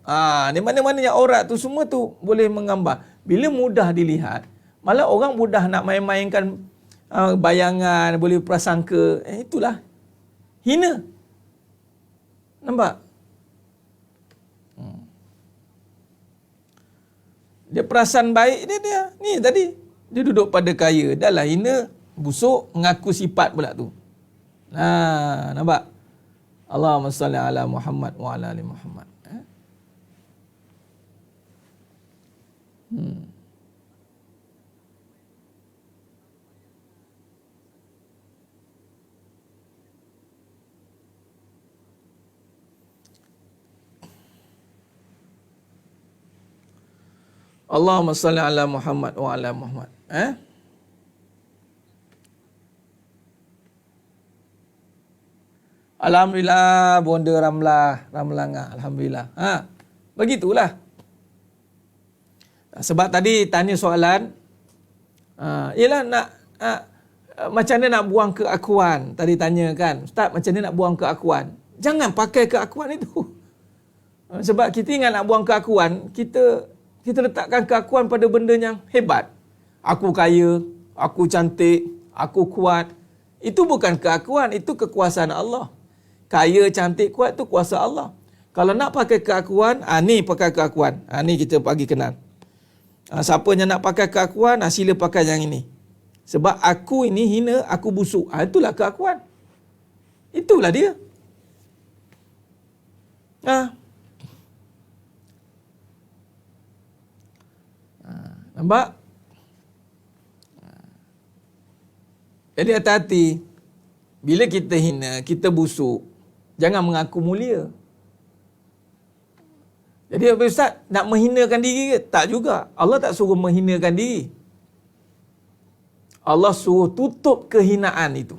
ni mana-mana yang aurat tu, semua tu boleh menggambar. Bila mudah dilihat, malah orang mudah nak main-mainkan bayangan, boleh prasangka. Itulah hina. Nampak? Dia perasan baik dia. Ni tadi dia duduk pada kaya. Dah lah hina, busuk, mengaku sifat pula tu. Nampak? Allahumma salli ala Muhammad wa ala ali Muhammad. Allahumma salli ala Muhammad wa ala Muhammad. Alhamdulillah, bonda Ramlanga. Alhamdulillah. Begitulah. Sebab tadi tanya soalan, ialah nak macam mana nak buang keakuan. Tadi tanya kan, Ustaz, macam mana nak buang keakuan? Jangan pakai keakuan itu. Sebab kita ingat nak buang keakuan, kita letakkan keakuan pada benda yang hebat. Aku kaya, aku cantik, aku kuat. Itu bukan keakuan, itu kekuasaan Allah. Kaya, cantik, kuat itu kuasa Allah. Kalau nak pakai keakuan, ni pakai keakuan. Ni kita bagi kenal. Siapa yang nak pakai keakuan, sila pakai yang ini. Sebab aku ini hina, aku busuk. Itulah keakuan. Itulah dia. Nampak? Jadi hati-hati. Bila kita hina, kita busuk, jangan mengaku mulia. Jadi Ustaz, nak menghinakan diri ke? Tak juga. Allah tak suruh menghinakan diri. Allah suruh tutup kehinaan itu.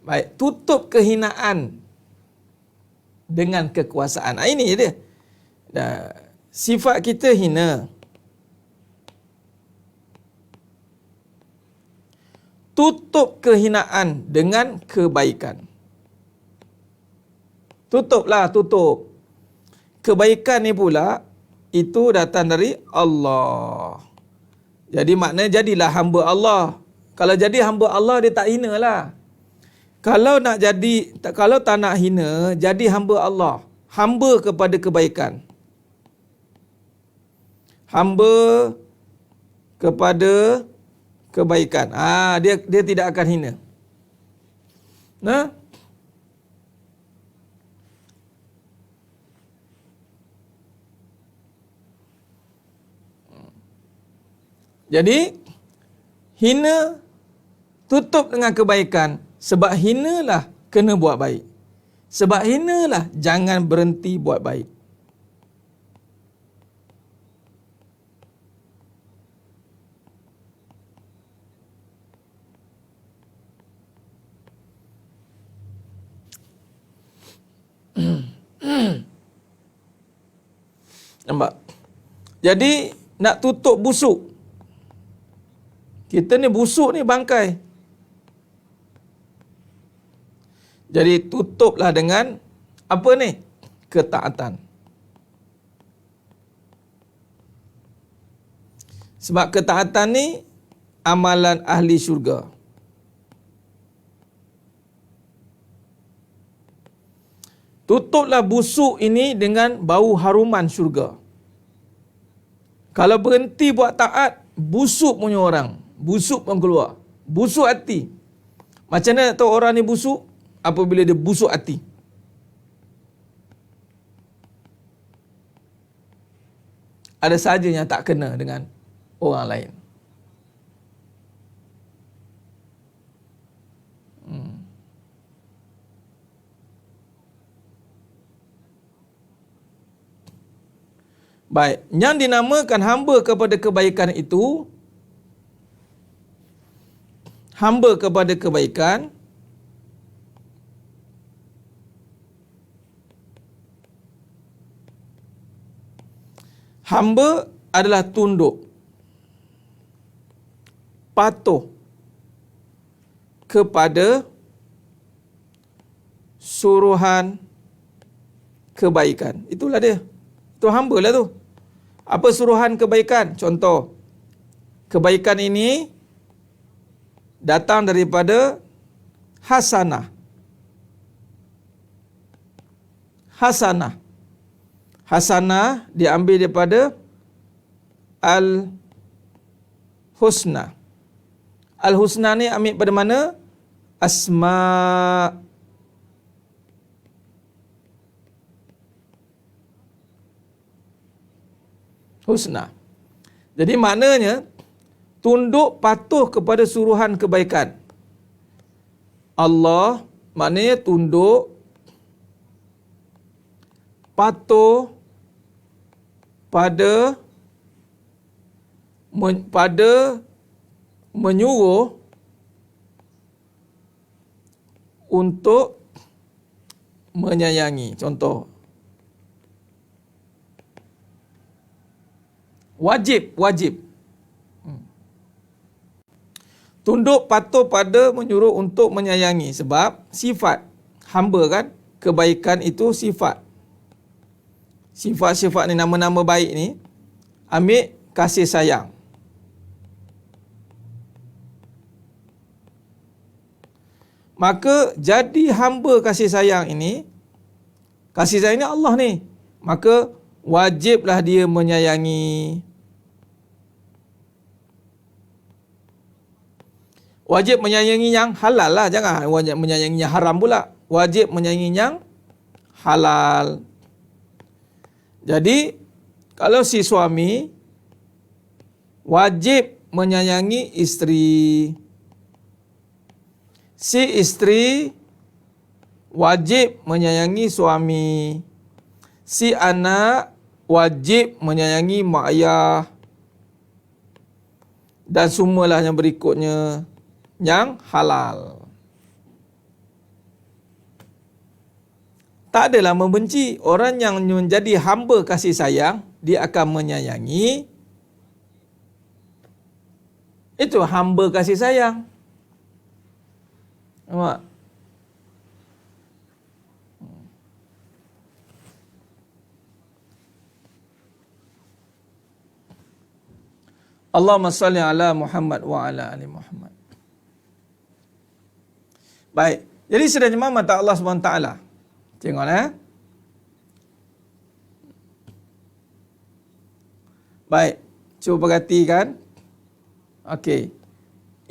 Baik, tutup kehinaan dengan kekuasaan. Ini je dia. Sifat kita hina. Tutup kehinaan dengan kebaikan. Tutup. Kebaikan ni pula, itu datang dari Allah. Jadi maknanya jadilah hamba Allah. Kalau jadi hamba Allah, dia tak hina lah. Kalau tak nak hina, jadi hamba Allah. Hamba kepada kebaikan. Hamba kepada kebaikan. Dia tidak akan hina. Jadi hina tutup dengan kebaikan. Sebab hinalah kena buat baik. Sebab hinalah jangan berhenti buat baik. Jadi nak tutup busuk. Kita ni busuk ni bangkai. Jadi tutuplah dengan apa ni? Ketaatan. Sebab ketaatan ni amalan ahli syurga. Tutuplah busuk ini dengan bau haruman syurga. Kalau berhenti buat taat, busuk punya orang. Busuk pun keluar. Busuk hati. Macam mana nak tahu orang ni busuk? Apabila dia busuk hati. Ada saja yang tak kena dengan orang lain. Baik, yang dinamakan hamba kepada kebaikan itu, hamba kepada kebaikan, hamba adalah tunduk, patuh kepada suruhan kebaikan. Itulah dia. Itu hamba lah tu. Apa suruhan kebaikan? Contoh, kebaikan ini datang daripada hasanah. Hasanah. Hasanah diambil daripada al-husna. Al-husna ni ambil pada mana? Asma'. Husna. Jadi maknanya tunduk patuh kepada suruhan kebaikan. Allah maknanya tunduk patuh pada menyuruh untuk menyayangi. Contoh, wajib. Tunduk patuh pada menyuruh untuk menyayangi. Sebab sifat hamba kan, kebaikan itu sifat. Sifat-sifat ni, nama-nama baik ni, ambil kasih sayang. Maka jadi hamba kasih sayang ini, kasih sayang ini Allah ni, maka wajiblah dia menyayangi. Wajib menyayangi yang halal lah, jangan wajib menyayangi yang haram pula. Wajib menyayangi yang halal. Jadi kalau si suami wajib menyayangi isteri, si isteri wajib menyayangi suami, si anak wajib menyayangi mak ayah, dan semualah yang berikutnya yang halal. Tak adalah membenci. Orang yang menjadi hamba kasih sayang, dia akan menyayangi. Itu hamba kasih sayang. Nampak? Allahumma salli ala Muhammad wa ala ali Muhammad. Baik. Jadi sudah jemaah mata Allah SWT. Tengok Baik. Cuba perhatikan. Okey.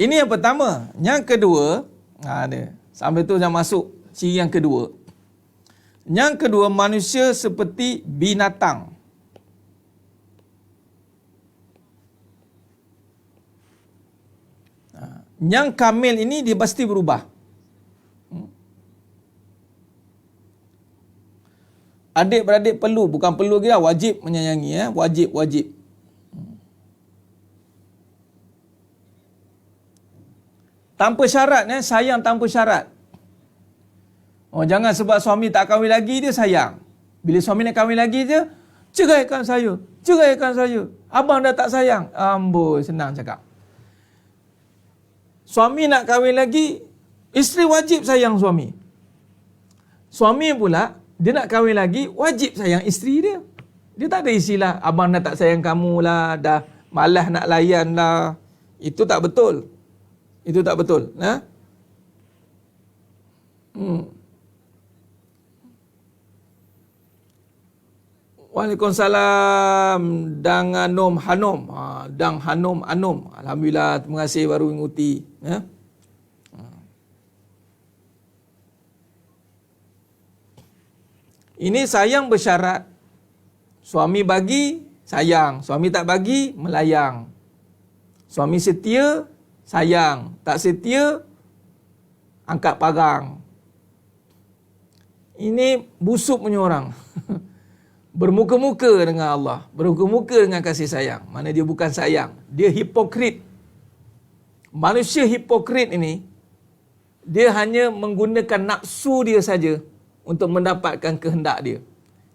Ini yang pertama. Yang kedua, ada. Sampai tu jangan masuk ciri yang kedua. Yang kedua, manusia seperti binatang. Yang kamil ini dia pasti berubah. Adik-beradik perlu, bukan perlu lagi lah, wajib menyayangi, wajib. Tanpa syarat, sayang tanpa syarat. Jangan sebab suami tak kahwin lagi dia sayang. Bila suami nak kahwin lagi je, Ceraikan saya. Ceraikan saya. Abang dah tak sayang. Amboi, senang cakap. Suami nak kahwin lagi, isteri wajib sayang suami. Suami pula, dia nak kahwin lagi, wajib sayang isteri dia. Dia tak ada istilah, abang dah tak sayang kamu lah, dah malas nak layan lah. Itu tak betul. Itu tak betul. Nah? Waalaikumsalam. Dang Anom Hanom. Dang Hanom Anom. Alhamdulillah, terima kasih baru mengikuti. Ya? Ini sayang bersyarat. Suami bagi, sayang. Suami tak bagi, melayang. Suami setia, sayang. Tak setia, angkat parang. Ini busuk punya orang. Bermuka-muka dengan Allah. Bermuka-muka dengan kasih sayang. Mana dia bukan sayang. Dia hipokrit. Manusia hipokrit ini, dia hanya menggunakan nafsu dia saja untuk mendapatkan kehendak dia.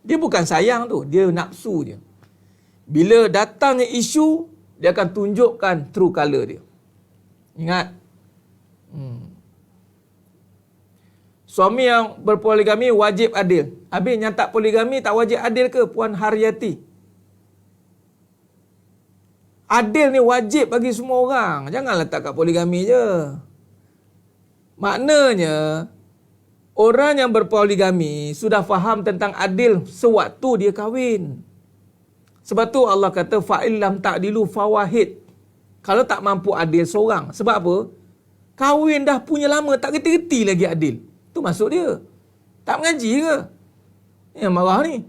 Dia bukan sayang tu, dia nafsu je. Bila datangnya isu, dia akan tunjukkan true colour dia. Ingat. Suami yang berpoligami wajib adil. Habis yang tak poligami tak wajib adil ke Puan Haryati? Adil ni wajib bagi semua orang. Jangan letak kat poligami je. Maknanya, orang yang berpoligami sudah faham tentang adil sewaktu dia kahwin. Sebab tu Allah kata, fa'illam ta'dilu fawahid. Kalau tak mampu adil seorang. Sebab apa? Kahwin dah punya lama, tak reti-reti lagi adil. Tu maksud dia. Tak mengaji ke? Yang marah ni.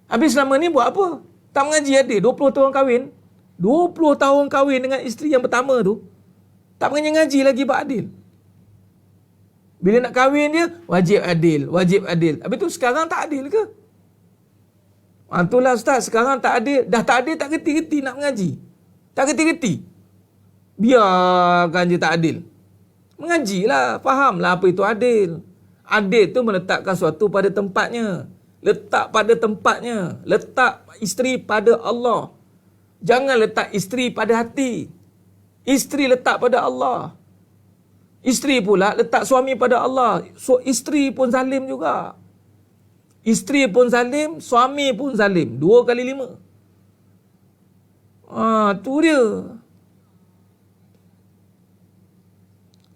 Habis selama ni buat apa? Tak mengaji adil. 20 tahun kahwin. 20 tahun kahwin dengan isteri yang pertama tu. Tak mengaji lagi buat adil. Bila nak kahwin dia, wajib adil. Wajib adil. Habis tu sekarang tak adil ke? Itulah Ustaz, sekarang tak adil. Dah tak adil, tak reti-reti nak mengaji. Tak reti-reti. Biarkan je tak adil. Mengajilah, fahamlah apa itu adil. Adil tu meletakkan sesuatu pada tempatnya. Letak pada tempatnya. Letak isteri pada Allah. Jangan letak isteri pada hati. Isteri letak pada Allah. Isteri pula letak suami pada Allah. So, isteri pun zalim juga. Isteri pun zalim, suami pun zalim. 2 kali 5. Tu dia.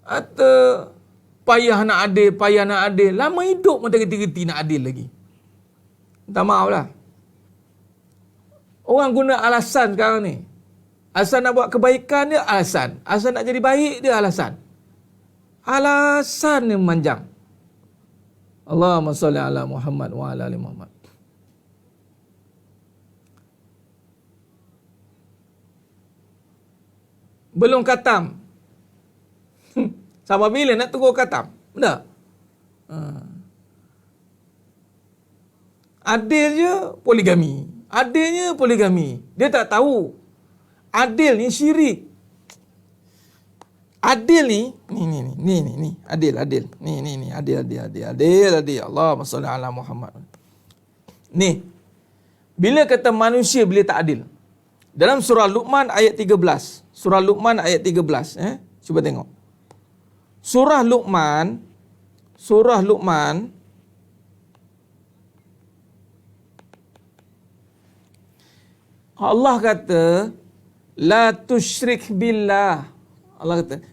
Atau payah nak adil. Lama hidup pun tak reti-reti nak adil lagi. Minta maaf lah. Orang guna alasan sekarang ni. Alasan nak buat kebaikan dia, alasan. Alasan nak jadi baik dia, alasan. Alasan yang memanjang. Allahumma salli ala Muhammad wa ala ali Muhammad. Belum khatam. Sampai bila nak tunggu khatam? Benar? Adilnya poligami. Adilnya poligami. Dia tak tahu. Adil ni syirik. Adil ni, ni. Adil. Ni. Adil. Allahumma salli ala Muhammad. Ni. Bila kata manusia bila tak adil. Dalam surah Luqman ayat 13. Surah Luqman ayat 13. Cuba tengok. Surah Luqman Allah kata la tusyrik billah. Allah kata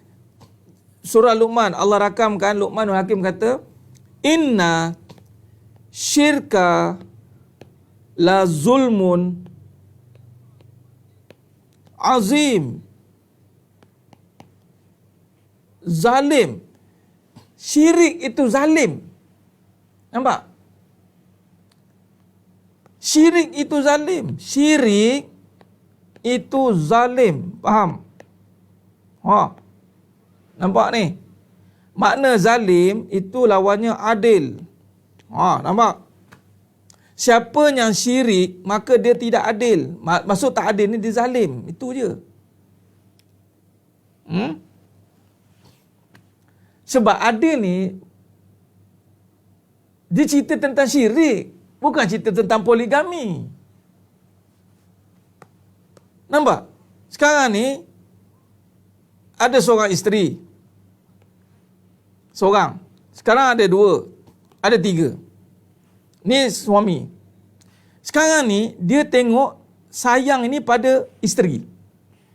surah Luqman, Allah rakamkan, Luqmanul Hakim kata inna syirka la zulmun azim. Zalim. Syirik itu zalim. Nampak? Syirik itu zalim. Syirik itu zalim. Faham? Nampak ni? Makna zalim itu lawannya adil. Nampak? Siapa yang syirik, maka dia tidak adil. Maksud tak adil ni dia zalim. Itu je. Sebab adil ni, dia cerita tentang syirik. Bukan cerita tentang poligami. Nampak? Sekarang ni ada seorang isteri. Seorang. Sekarang ada dua. Ada tiga. Ni suami. Sekarang ni dia tengok sayang ini pada isteri.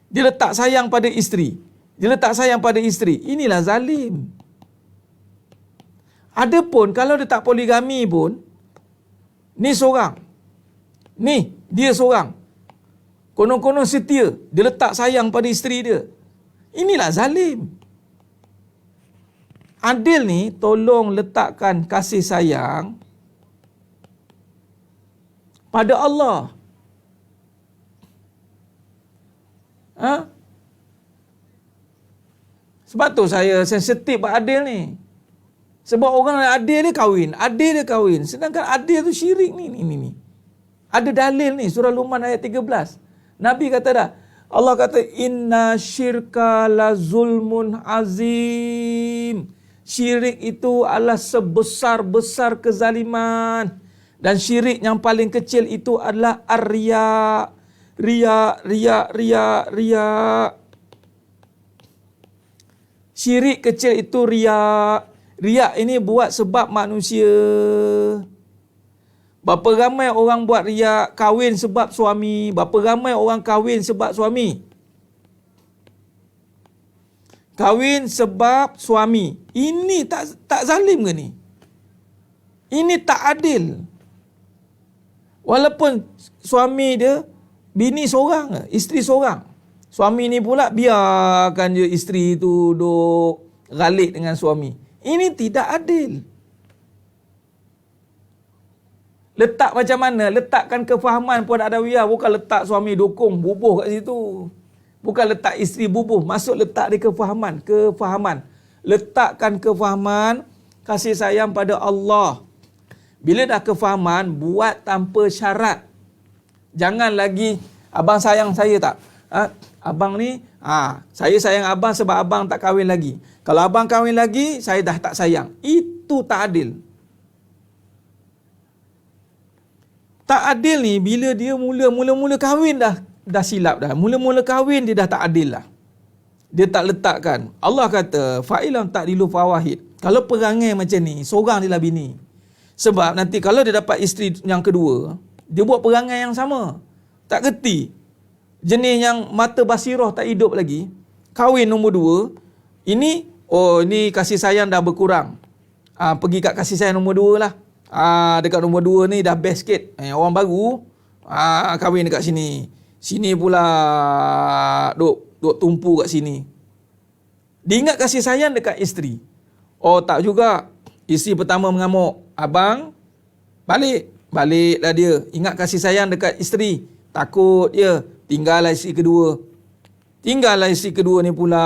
Dia letak sayang pada isteri. Dia letak sayang pada isteri. Inilah zalim. Adapun kalau dia tak poligami pun, ni seorang. Ni dia seorang. Konon-konon setia. Dia letak sayang pada isteri dia. Inilah zalim. Adil ni tolong letakkan kasih sayang pada Allah. Sebab tu saya sensitif buat adil ni. Sebab orang adil dia kahwin. Sedangkan adil tu syirik ni. Ada dalil ni, surah Luqman ayat 13. Nabi kata dah, Allah kata, inna syirka la zulmun azim. Syirik itu adalah sebesar-besar kezaliman. Dan syirik yang paling kecil itu adalah ar-riya. Riya. Syirik kecil itu riya. Riya ini buat sebab manusia. Berapa ramai orang buat riya kahwin sebab suami. Berapa ramai orang kahwin sebab suami. Kahwin sebab suami. Ini tak zalim ke ni? Ini tak adil. Walaupun suami dia bini seorang, isteri seorang. Suami ni pula biarkan je isteri tu duk galik dengan suami. Ini tidak adil. Letak macam mana? Letakkan kefahaman puan adawiyah. Bukan letak suami dukung, bubuh kat situ. Bukan letak isteri bubuh. Masuk letak dia kefahaman. Letakkan kefahaman, kasih sayang pada Allah. Bila dah kefahaman, buat tanpa syarat. Jangan lagi, abang sayang saya tak? Abang ni, saya sayang abang sebab abang tak kahwin lagi. Kalau abang kahwin lagi, saya dah tak sayang. Itu tak adil. Tak adil ni bila dia mula-mula kahwin dah silap dah. Mula-mula kahwin dia dah tak adil lah. Dia tak letakkan. Allah kata, fa'ilam ta'dilu fawahid. Kalau perangai macam ni, seorang je lah bini. Sebab nanti kalau dia dapat isteri yang kedua, dia buat perangai yang sama. Tak kerti. Jenis yang mata basirah tak hidup lagi. Kahwin nombor dua. Ini kasih sayang dah berkurang. Pergi kat kasih sayang nombor dua lah. Dekat nombor dua ni dah best sikit. Orang baru kahwin dekat sini. Sini pula duk tumpu kat sini. Dia ingat kasih sayang dekat isteri. Oh tak juga. Isteri pertama mengamuk. Abang baliklah dia. Ingat kasih sayang dekat isteri. Takut dia. Tinggallah isteri kedua. Isteri kedua ni pula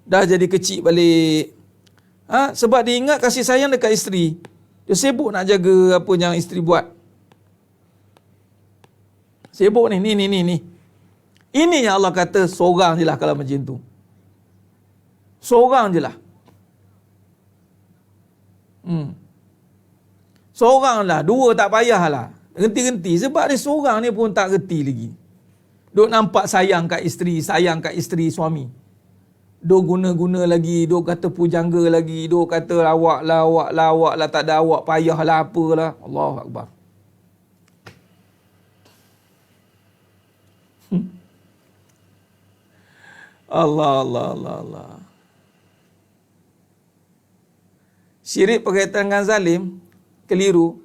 dah jadi kecil balik. Sebab dia ingat kasih sayang dekat isteri. Dia sibuk nak jaga apa yang isteri buat. Sibuk ni. Ini yang Allah kata seorang je lah kalau macam tu. Seorang je lah. Seorang lah. Dua tak payahlah. Renti-renti. Sebab dia seorang ni pun tak reti lagi. Duk nampak sayang kat isteri suami. Duk guna-guna lagi. Duk kata pujangga lagi. Duk kata awak lah. Tak ada awak payahlah apalah. Allahu Akbar. Allah. Syirik berkaitan dengan zalim, keliru.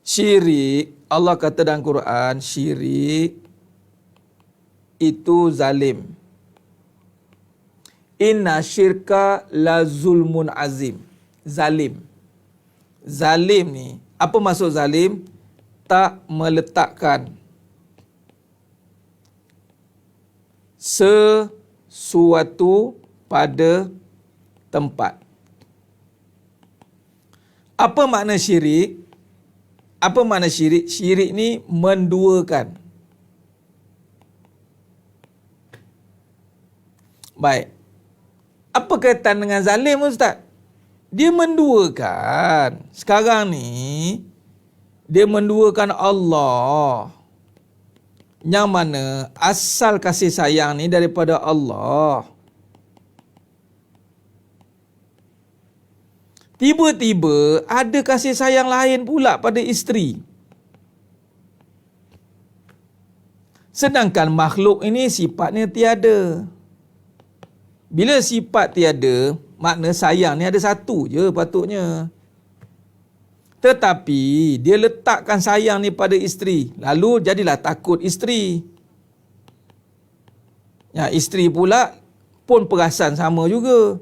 Syirik, Allah kata dalam Quran, syirik itu zalim. Inna syirka la zulmun azim. Zalim. Zalim ni, apa maksud zalim? Tak meletakkan sesuatu pada tempat. Apa makna syirik? Syirik ni menduakan. Baik. Apa kaitan dengan zalim, Ustaz? Dia menduakan. Sekarang ni, dia menduakan Allah. Yang mana asal kasih sayang ni daripada Allah. Tiba-tiba ada kasih sayang lain pula pada isteri. Sedangkan makhluk ini sifatnya tiada. Bila sifat tiada, makna sayang ni ada satu je patutnya. Tetapi dia letakkan sayang ni pada isteri. Lalu jadilah takut isteri. Ya, isteri pula pun perasan sama juga.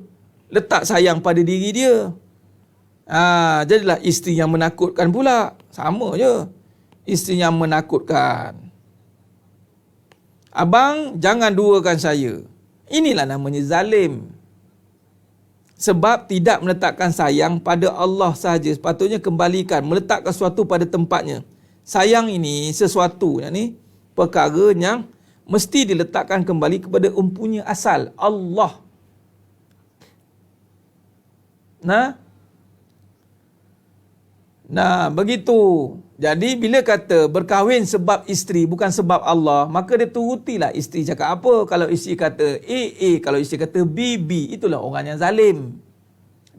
Letak sayang pada diri dia. Jadilah isteri yang menakutkan pula. Sama je. Isteri yang menakutkan. Abang, jangan duakan saya. Inilah namanya zalim. Sebab tidak meletakkan sayang pada Allah sahaja. Sepatutnya kembalikan, meletakkan sesuatu pada tempatnya. Sayang ini sesuatu yang ni perkara yang mesti diletakkan kembali kepada empunya asal, Allah. Nah, begitu. Jadi bila kata berkahwin sebab isteri bukan sebab Allah, maka dia turutilah isteri cakap apa. Kalau isteri kata A, kalau isteri kata B, itulah orang yang zalim.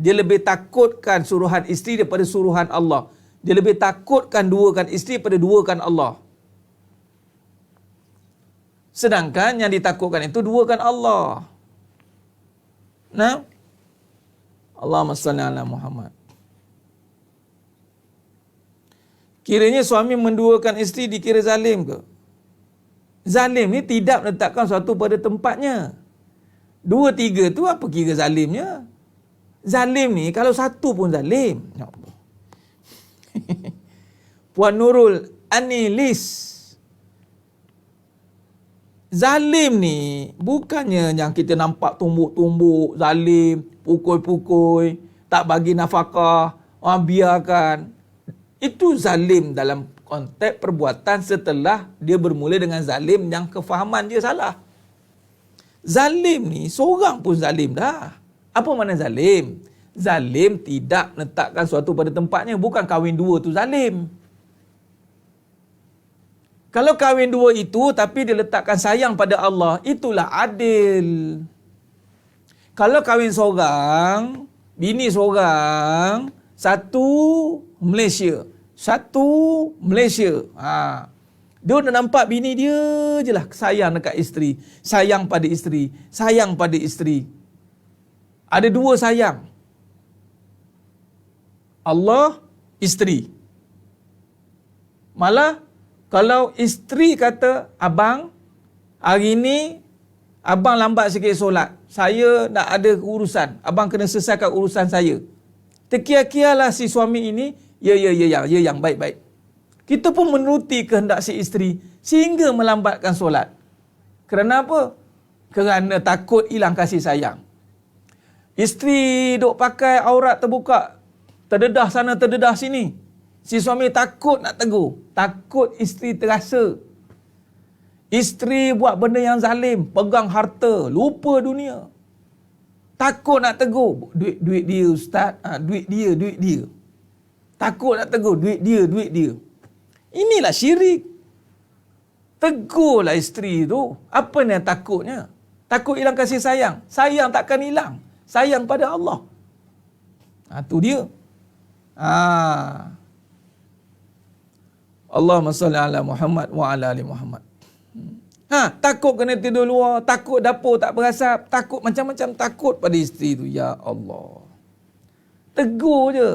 Dia lebih takutkan suruhan isteri daripada suruhan Allah. Dia lebih takutkan duakan isteri daripada duakan Allah. Sedangkan yang ditakutkan itu duakan Allah. Nah, Allahumma salli ala Muhammad. Kiranya suami menduakan isteri dikira zalim ke? Zalim ni tidak meletakkan sesuatu pada tempatnya. 2, 3 tu apa kira zalimnya? Zalim ni kalau satu pun zalim. Ya Allah. Puan Nurul Anilis. Zalim ni bukannya yang kita nampak tumbuk-tumbuk, zalim, pukul-pukul, tak bagi nafkah, biarkan. Itu zalim dalam konteks perbuatan setelah dia bermula dengan zalim yang kefahaman dia salah. Zalim ni seorang pun zalim dah. Apa makna zalim? Zalim tidak letakkan sesuatu pada tempatnya. Bukan kahwin dua tu zalim. Kalau kahwin dua itu tapi dia letakkan sayang pada Allah, itulah adil. Kalau kahwin seorang, bini seorang, satu Malaysia, satu Malaysia. Dia dah nampak bini dia je lah sayang dekat isteri, sayang pada isteri, sayang pada isteri. Ada dua sayang. Allah, isteri. Malah kalau isteri kata, abang, hari ni abang lambat sikit solat, saya nak ada urusan, abang kena selesaikan urusan saya. Terkia-kialah si suami ini, ya yang baik-baik. Kita pun menuruti kehendak si isteri sehingga melambatkan solat. Kerana apa? Kerana takut hilang kasih sayang. Isteri duk pakai aurat terbuka, terdedah sana terdedah sini. Si suami takut nak tegur, takut isteri terasa. Isteri buat benda yang zalim, pegang harta, lupa dunia. Takut nak tegur, duit dia ustaz, duit dia. Takut nak tegur, duit dia. Inilah syirik. Tegurlah isteri tu. Apa yang takutnya? Takut hilang kasih sayang. Sayang takkan hilang. Sayang pada Allah. Tu dia. Allahumma salli ala Muhammad wa ala ali Muhammad. Takut kena tidur luar, takut dapur tak berasap, takut macam-macam takut pada isteri tu. Ya Allah. Tegur je.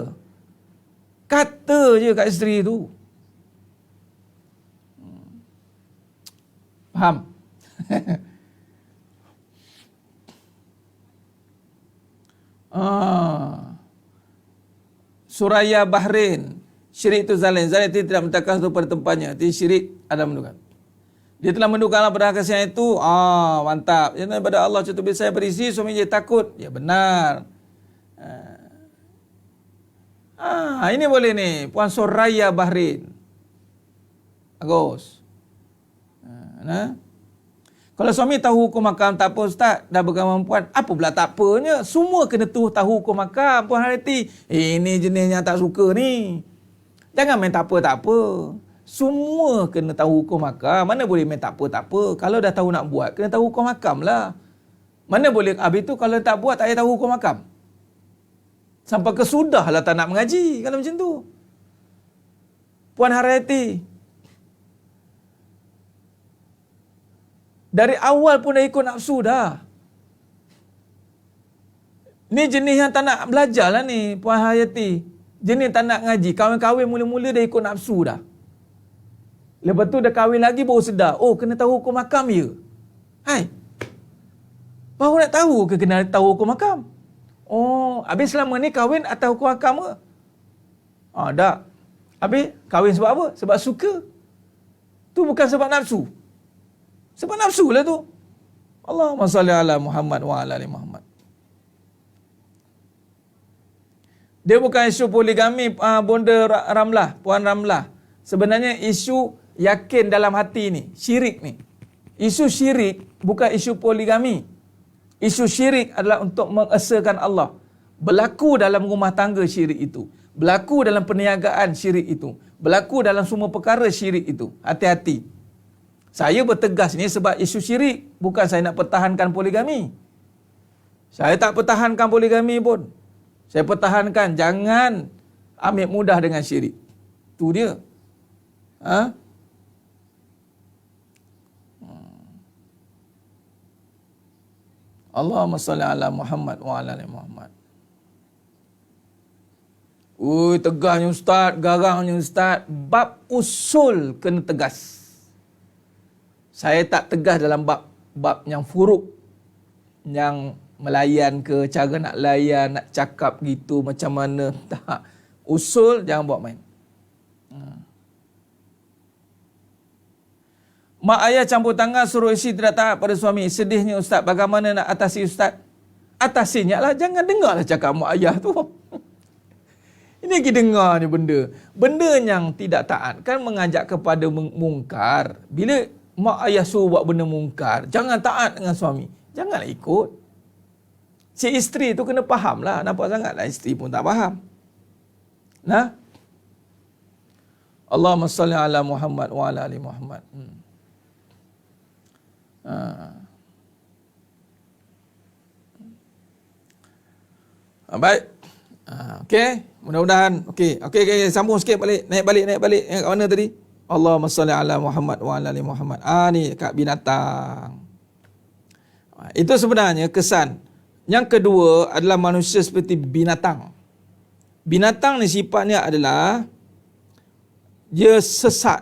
Kata je kat isteri tu. Faham? Suraya Bahrain. Syirik itu zalim. Zalim itu tidak meletakkan sesuatu pada tempatnya. Itu syirik ada mendukan. Dia telah mendukan Allah pada kasihan itu. Mantap. Jadi daripada Allah contoh bila saya berisi, suami dia takut. Ya benar. Ini boleh ni. Puan Suraya Bahrain. Bagus. Kalau suami tahu hukum makam, tak apa ustaz, dah berkemampuan. Apa pula tak apanya? Semua kena tahu hukum makam, Puan Harati. Ini jenis yang tak suka ni. Jangan main tak apa. Semua kena tahu hukum makam. Mana boleh main tak apa. Kalau dah tahu nak buat, kena tahu hukum makam lah. Mana boleh, habis tu kalau tak buat, tak payah tahu hukum makam. Sampai kesudahlah tak nak mengaji, kalau macam tu. Puan Harati, dari awal pun dah ikut nafsu dah. Ni jenis yang tak nak belajar lah ni, Puan Hayati. Jenis tak nak ngaji. Kahwin-kahwin mula-mula dah ikut nafsu dah. Lepas tu dah kahwin lagi baru sedar. Oh, kena tahu hukum makam ya? Hai. Baru nak tahu ke kena tahu hukum makam? Oh, habis selama ni kahwin atas hukum makam ke? Tak. Habis kahwin sebab apa? Sebab suka. Tu bukan sebab nafsu. Sebab nafsu lah tu. Allahumma salli ala Muhammad wa ala ali Muhammad. Dia bukan isu poligami, Bonda Ramlah, Puan Ramlah. Sebenarnya isu yakin dalam hati ni, syirik ni. Isu syirik bukan isu poligami. Isu syirik adalah untuk mengesakan Allah. Berlaku dalam rumah tangga syirik itu. Berlaku dalam perniagaan syirik itu. Berlaku dalam semua perkara syirik itu. Hati-hati. Saya bertegas ni sebab isu syirik. Bukan saya nak pertahankan poligami. Saya tak pertahankan poligami pun. Saya pertahankan jangan ambil mudah dengan syirik. Tu dia. Allahumma salli ala Muhammad wa ala ali Muhammad. Ui, tegahnya ustaz, garangnya ustaz. Bab usul kena tegas. Saya tak tegas dalam bab yang furuk, yang melayan ke, cara nak layan, nak cakap gitu macam mana. Tak. Usul jangan buat main. Mak ayah campur tangan suruh isteri tidak taat pada suami. Sedihnya ustaz, bagaimana nak atasi ustaz? Atasinya lah, jangan dengarlah cakap mak ayah tu. Ini kita dengar ni benda. Benda yang tidak taat kan mengajak kepada mungkar. Bila mak ayah suruh buat benda mungkar, jangan taat dengan suami. Janganlah ikut. Si isteri tu kena faham lah. Nampak sangat lah isteri pun tak faham. Nah. Allahumma salli ala Muhammad wa ala ali Muhammad. Baik. Okey. Mudah-mudahan. Okey, sambung sikit balik. Naik balik. Kat mana tadi? Allahumma salli ala Muhammad wa ala ali Muhammad. Ni kat binatang. Itu sebenarnya kesan. Yang kedua adalah manusia seperti binatang. Binatang ni sifatnya adalah dia sesat.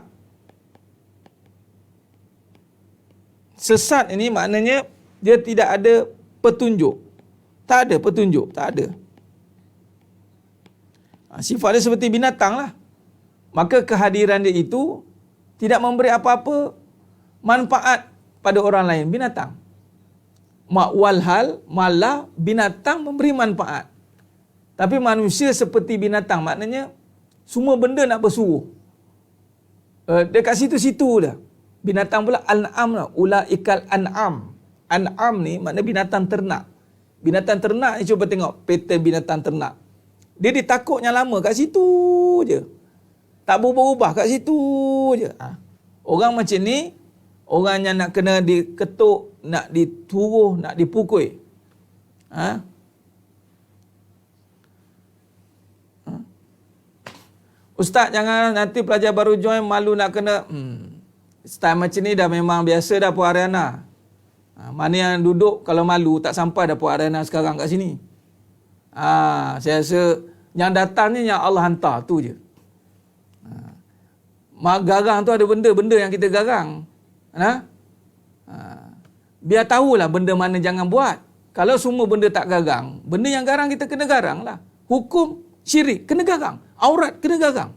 Sesat ini maknanya dia tidak ada petunjuk. Tak ada petunjuk, tak ada. Sifat dia seperti binatang lah. Maka kehadiran dia itu tidak memberi apa-apa manfaat pada orang lain. Binatang. Walhal malah binatang memberi manfaat. Tapi manusia seperti binatang. Maknanya semua benda nak bersuruh. Dekat situ-situ dah. Binatang pula an'am lah. Ulaikal an'am. An'am ni maknanya binatang ternak. Binatang ternak ni cuba tengok pattern binatang ternak. Dia ditakutnya lama kat situ je. Tak berubah-ubah kat situ je. Orang macam ni, orang yang nak kena diketuk, nak dituruh, nak dipukul. Ustaz, jangan nanti pelajar baru join malu nak kena. Style macam ni dah memang biasa dah Puan Ariana. Mana yang duduk kalau malu tak sampai dah Puan Ariana sekarang kat sini. Saya rasa yang datang ni yang Allah hantar tu je. Garang tu ada benda-benda yang kita garang. Biar tahulah benda mana jangan buat. Kalau semua benda tak garang, benda yang garang kita kena garang lah. Hukum syirik kena garang. Aurat kena garang.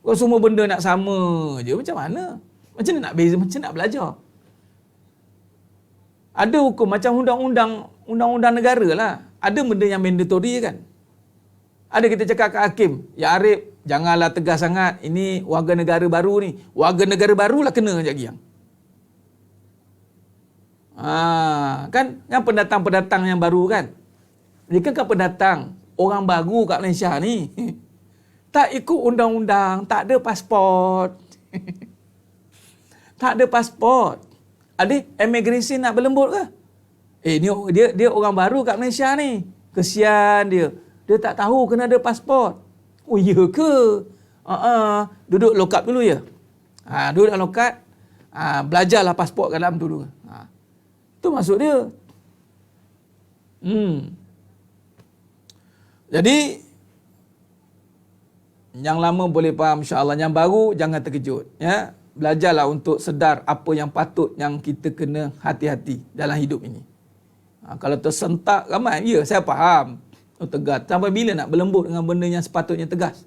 Kalau semua benda nak sama je, macam mana? Macam mana nak beza? Macam nak belajar? Ada hukum macam undang-undang negara lah. Ada benda yang mandatory kan? Ada kita cakap kat hakim, ya Arif, janganlah tegas sangat. Ini warga negara baru ni. Warga negara baru lah kena sekejap lagi yang. Kan yang pendatang-pendatang yang baru kan. Mereka kan pendatang, orang baru kat Malaysia ni. Tak ikut undang-undang, tak ada pasport. Tak ada pasport. Adik, immigration nak berlembut ke? Ni dia orang baru kat Malaysia ni. Kesian dia. Dia tak tahu kena ada pasport. Oh ya ke? Duduk lock up dulu ya. Duduk dalam lock up. Belajarlah pasport kat dalam tu dulu. Tu maksud dia. Jadi yang lama boleh faham insya-Allah, yang baru jangan terkejut ya. Belajarlah untuk sedar apa yang patut yang kita kena hati-hati dalam hidup ini. Kalau tersentak ramai, ya saya faham. Tegas. Sampai bila nak berlembut dengan benda yang sepatutnya tegas?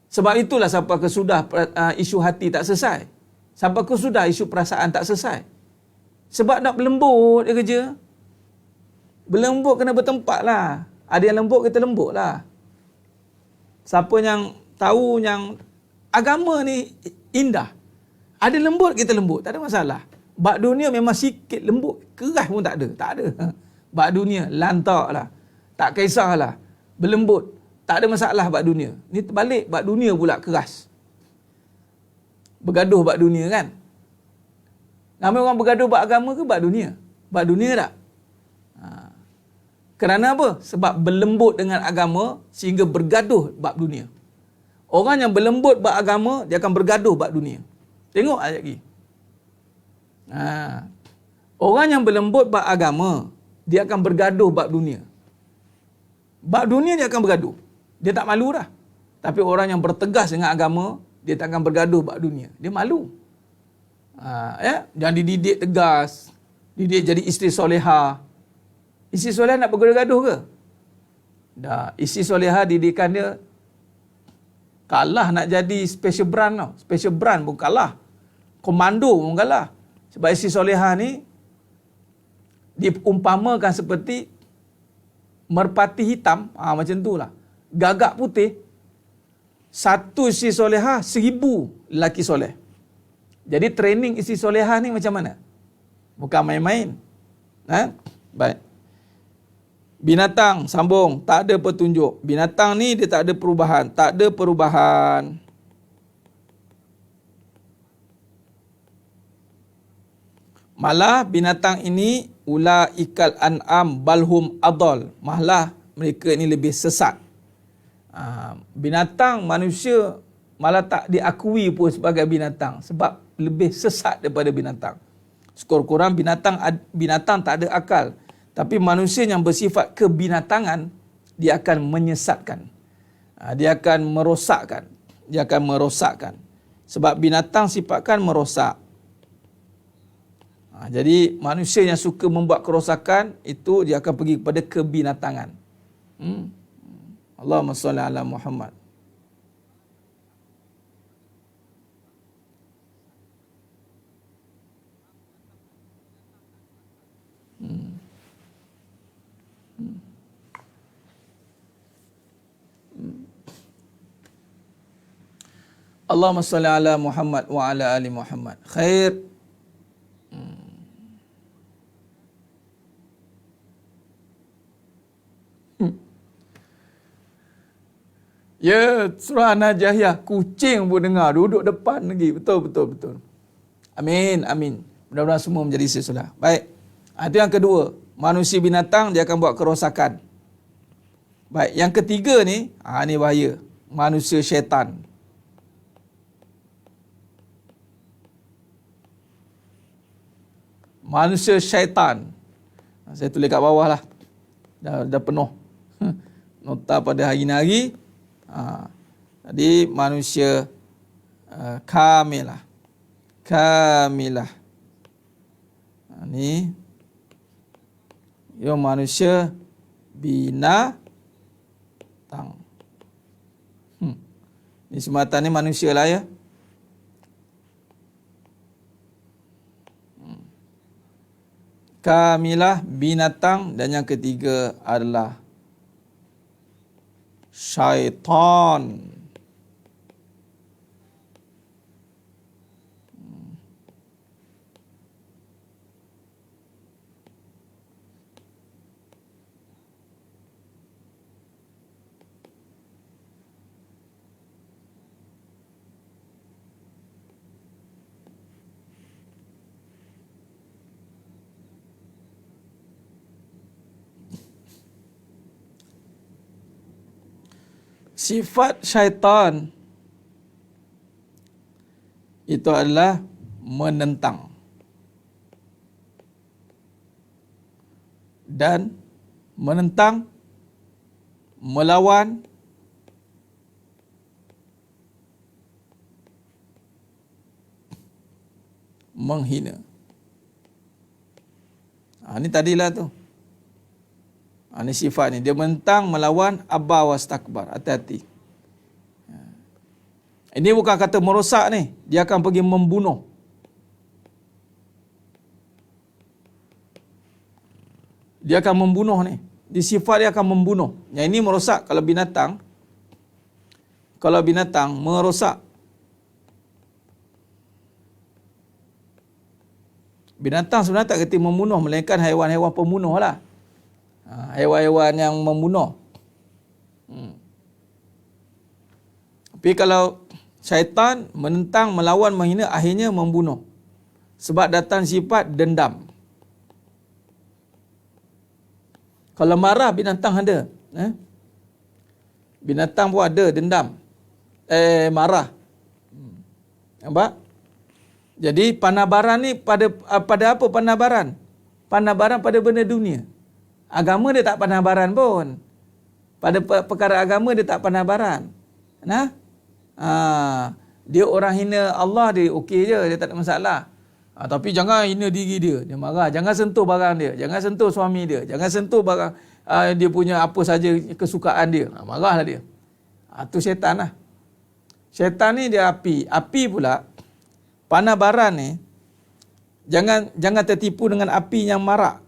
Sebab itulah sampai ke sudah isu hati tak selesai. Sampai ke sudah isu perasaan tak selesai. Sebab nak berlembut dia kerja. Berlembut kena bertempat lah. Ada yang lembut, kita lembut lah. Siapa yang tahu yang agama ni indah. Ada lembut, kita lembut. Tak ada masalah. Bak dunia memang sikit lembut. Keras pun tak ada. Tak ada. Bak dunia, lantak lah. Tak kisahlah. Berlembut. Tak ada masalah bak dunia. Ni terbalik, bak dunia pula keras. Bergaduh bak dunia kan. Ramai orang bergaduh bak agama ke bak dunia? Bak dunia tak? Kerana apa? Sebab berlembut dengan agama sehingga bergaduh bab dunia. Orang yang berlembut bab agama, dia akan bergaduh bab dunia. Tengok ayat lagi. Orang yang berlembut bab agama, dia akan bergaduh bab dunia. Bab dunia dia akan bergaduh. Dia tak malu dah. Tapi orang yang bertegas dengan agama, dia tak akan bergaduh bab dunia. Dia malu. Jangan dididik tegas. Didik jadi isteri solehah. Isteri solehah nak bergaduh ke? Dah, isteri solehah didikan dia kalah nak jadi special brand tau. Special brand pun kalah. Komando pun kalah. Sebab isteri solehah ni diumpamakan seperti merpati hitam. Macam tu lah. Gagak putih. Satu isteri solehah, 1000 lelaki soleh. Jadi training isteri solehah ni macam mana? Bukan main-main. Baik. Binatang, sambung, tak ada petunjuk. Binatang ni dia tak ada perubahan. Tak ada perubahan. Malah binatang ini ulaikal an'am balhum adal. Malah mereka ini lebih sesat. Binatang, manusia malah tak diakui pun sebagai binatang. Sebab lebih sesat daripada binatang. Sekurang-kurang binatang tak ada akal. Tapi manusia yang bersifat kebinatangan, dia akan menyesatkan. Dia akan merosakkan. Dia akan merosakkan. Sebab binatang sifatkan merosak. Jadi manusia yang suka membuat kerosakan, itu dia akan pergi kepada kebinatangan. Allahumma salli ala Muhammad. Allahumma salli ala Muhammad wa ala ali Muhammad. Khair. Ya, surah An-Najahiyah, kucing pun dengar, duduk depan lagi. Betul. Amin, amin. Mudah-mudahan semua menjadi sesulah. Baik. Itu yang kedua. Manusia binatang, dia akan buat kerosakan. Baik. Yang ketiga ni, ni bahaya. Manusia syaitan. Manusia syaitan. Saya tulis kat bawah lah. Dah penuh. Nota pada hari ni hari. Jadi manusia kamilah. Ni manusia binatang. Ni sematan ni manusia lah ya. Kamilah binatang, dan yang ketiga adalah syaitan. Sifat syaitan itu adalah menentang dan menentang, melawan, menghina. Ini tadilah tu. Ini sifat ni. Dia menentang, melawan, aba wastakbar. Hati-hati. Ini bukan kata merosak ni. Dia akan pergi membunuh. Dia akan membunuh ni. Di sifat dia akan membunuh. Yang ini merosak. Kalau binatang merosak. Binatang sebenarnya tak kerti membunuh, melainkan haiwan-haiwan pembunuh lah. Haiwan-haiwan yang membunuh. Tapi kalau syaitan menentang, melawan, menghina, akhirnya membunuh. Sebab datang sifat dendam. Kalau marah, binatang ada. Binatang pun ada dendam. Marah. Nampak? Jadi panabaran ni pada apa panabaran? Panabaran pada benda dunia. Agama dia tak panabaran pun. Pada perkara agama dia tak panabaran. Dia orang hina Allah, dia okey je, dia tak ada masalah. Tapi jangan hina diri dia, dia marah. Jangan sentuh barang dia, jangan sentuh suami dia, jangan sentuh barang dia punya apa saja kesukaan dia. Marahlah dia. Tu syaitan lah. Syaitan ni dia api. Api pula, panabaran ni, jangan tertipu dengan api yang marak.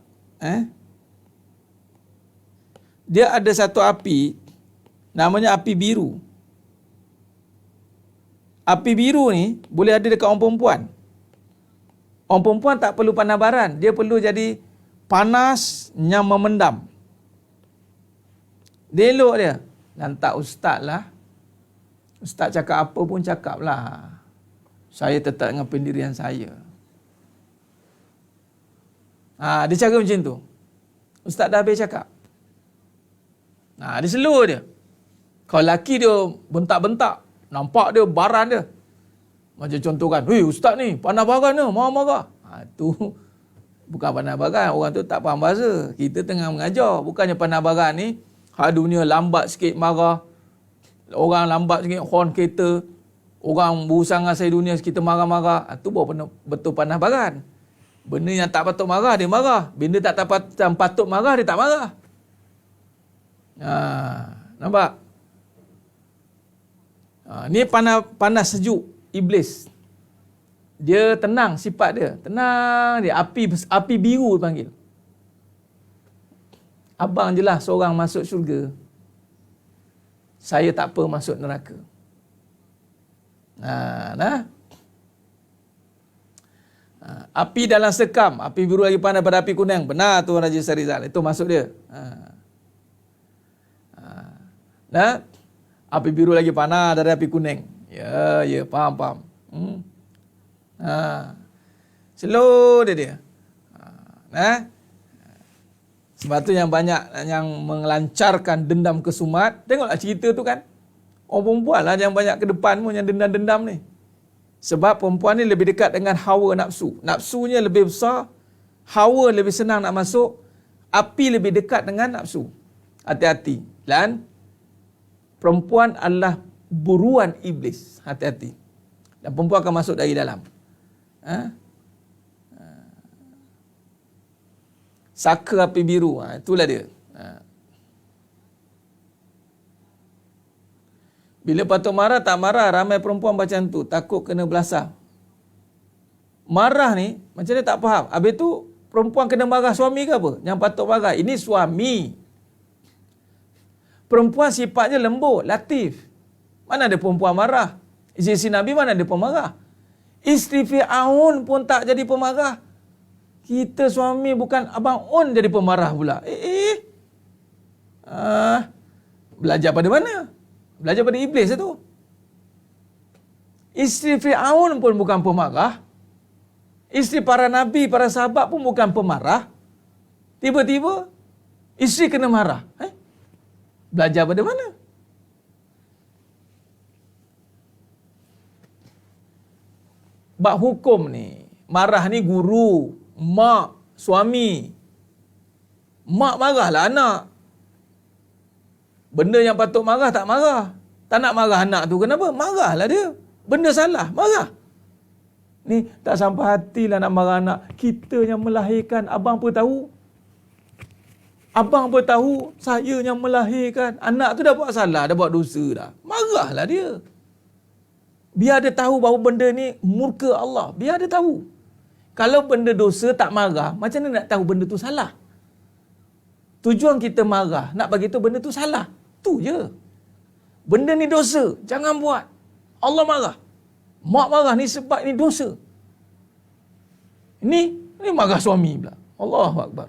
Dia ada satu api, namanya api biru. Api biru ni boleh ada dekat orang perempuan. Orang perempuan tak perlu panabaran. Dia perlu jadi panas yang memendam. Dia elok dia. Lantak ustaz lah. Ustaz cakap apa pun cakap lah. Saya tetap dengan pendirian saya. Dia cakap macam tu. Ustaz dah habis cakap. Dia slow dia. Kalau lelaki dia bentak-bentak. Nampak dia baran dia. Macam contoh kan, "Hei ustaz ni, pandai baran ni, marah-marah." Tu bukan pandai baran, orang tu tak faham bahasa. Kita tengah mengajar, bukannya pandai baran ni, dunia lambat sikit marah. Orang lambat sikit horn kereta. Orang berusaha dengan saya dunia kita marah-marah. Tu baru betul pandai baran. Benda yang tak patut marah, dia marah. Benda tak patut marah, dia tak marah. Nampak? Ni panas sejuk iblis. Dia tenang sifat dia. Tenang dia. Api biru panggil. Abang je lah seorang masuk syurga. Saya tak apa masuk neraka. Api dalam sekam. Api biru lagi panas pada api kuning. Benar tu Raja Sarizal. Itu masuk dia. Api biru lagi panas dari api kuning. Ya, faham. Slow dia. Sebab tu yang banyak yang melancarkan dendam kesumat. Tengoklah cerita tu kan. Orang perempuan lah yang banyak ke depan pun yang dendam-dendam ni. Sebab perempuan ni lebih dekat dengan hawa nafsu. Nafsunya lebih besar. Hawa lebih senang nak masuk. Api lebih dekat dengan nafsu. Hati-hati. Dan perempuan adalah buruan iblis. Hati-hati. Dan perempuan akan masuk dari dalam. Saka api biru. Itulah dia. Bila patut marah, tak marah. Ramai perempuan macam tu. Takut kena belasah. Marah ni, macam dia tak faham. Habis tu, perempuan kena marah suami ke apa? Yang patut marah. Ini suami. Perempuan sifatnya lembut, latif. Mana ada perempuan marah? Isteri Nabi mana ada pemarah? Isteri Fir'aun pun tak jadi pemarah. Kita suami bukan Abang On jadi pemarah pula. Belajar pada mana? Belajar pada iblis itu. Isteri Fir'aun pun bukan pemarah. Isteri para Nabi, para sahabat pun bukan pemarah. Tiba-tiba, isteri kena marah. Belajar pada mana? bab hukum ni, marah ni guru, mak, suami. Mak marahlah anak. Benda yang patut marah tak marah. Tak nak marah anak tu kenapa? Marahlah dia. Benda salah, marah. Ni tak sampai hatilah nak marah anak. Kita yang melahirkan, abang apa tahu? Abang apa tahu? Saya yang melahirkan. Anak tu dah buat salah, dah buat dosa dah. Marahlah dia. Biar dia tahu bahawa benda ni murka Allah. Biar dia tahu. Kalau benda dosa tak marah, macam mana nak tahu benda tu salah? Tujuan kita marah, nak bagi tahu benda tu salah. Tu je. Benda ni dosa, jangan buat. Allah marah. Mak marah ni sebab ni dosa. Ini marah suami pula. Allahu Akbar.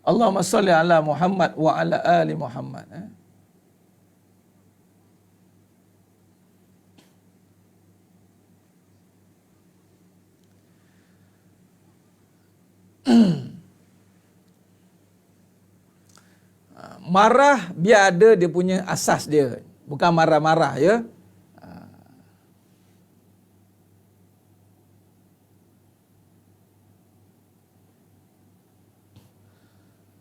Allahumma salli ala Muhammad wa ala ali Muhammad. Marah biar ada dia punya asas dia. Bukan marah-marah ya.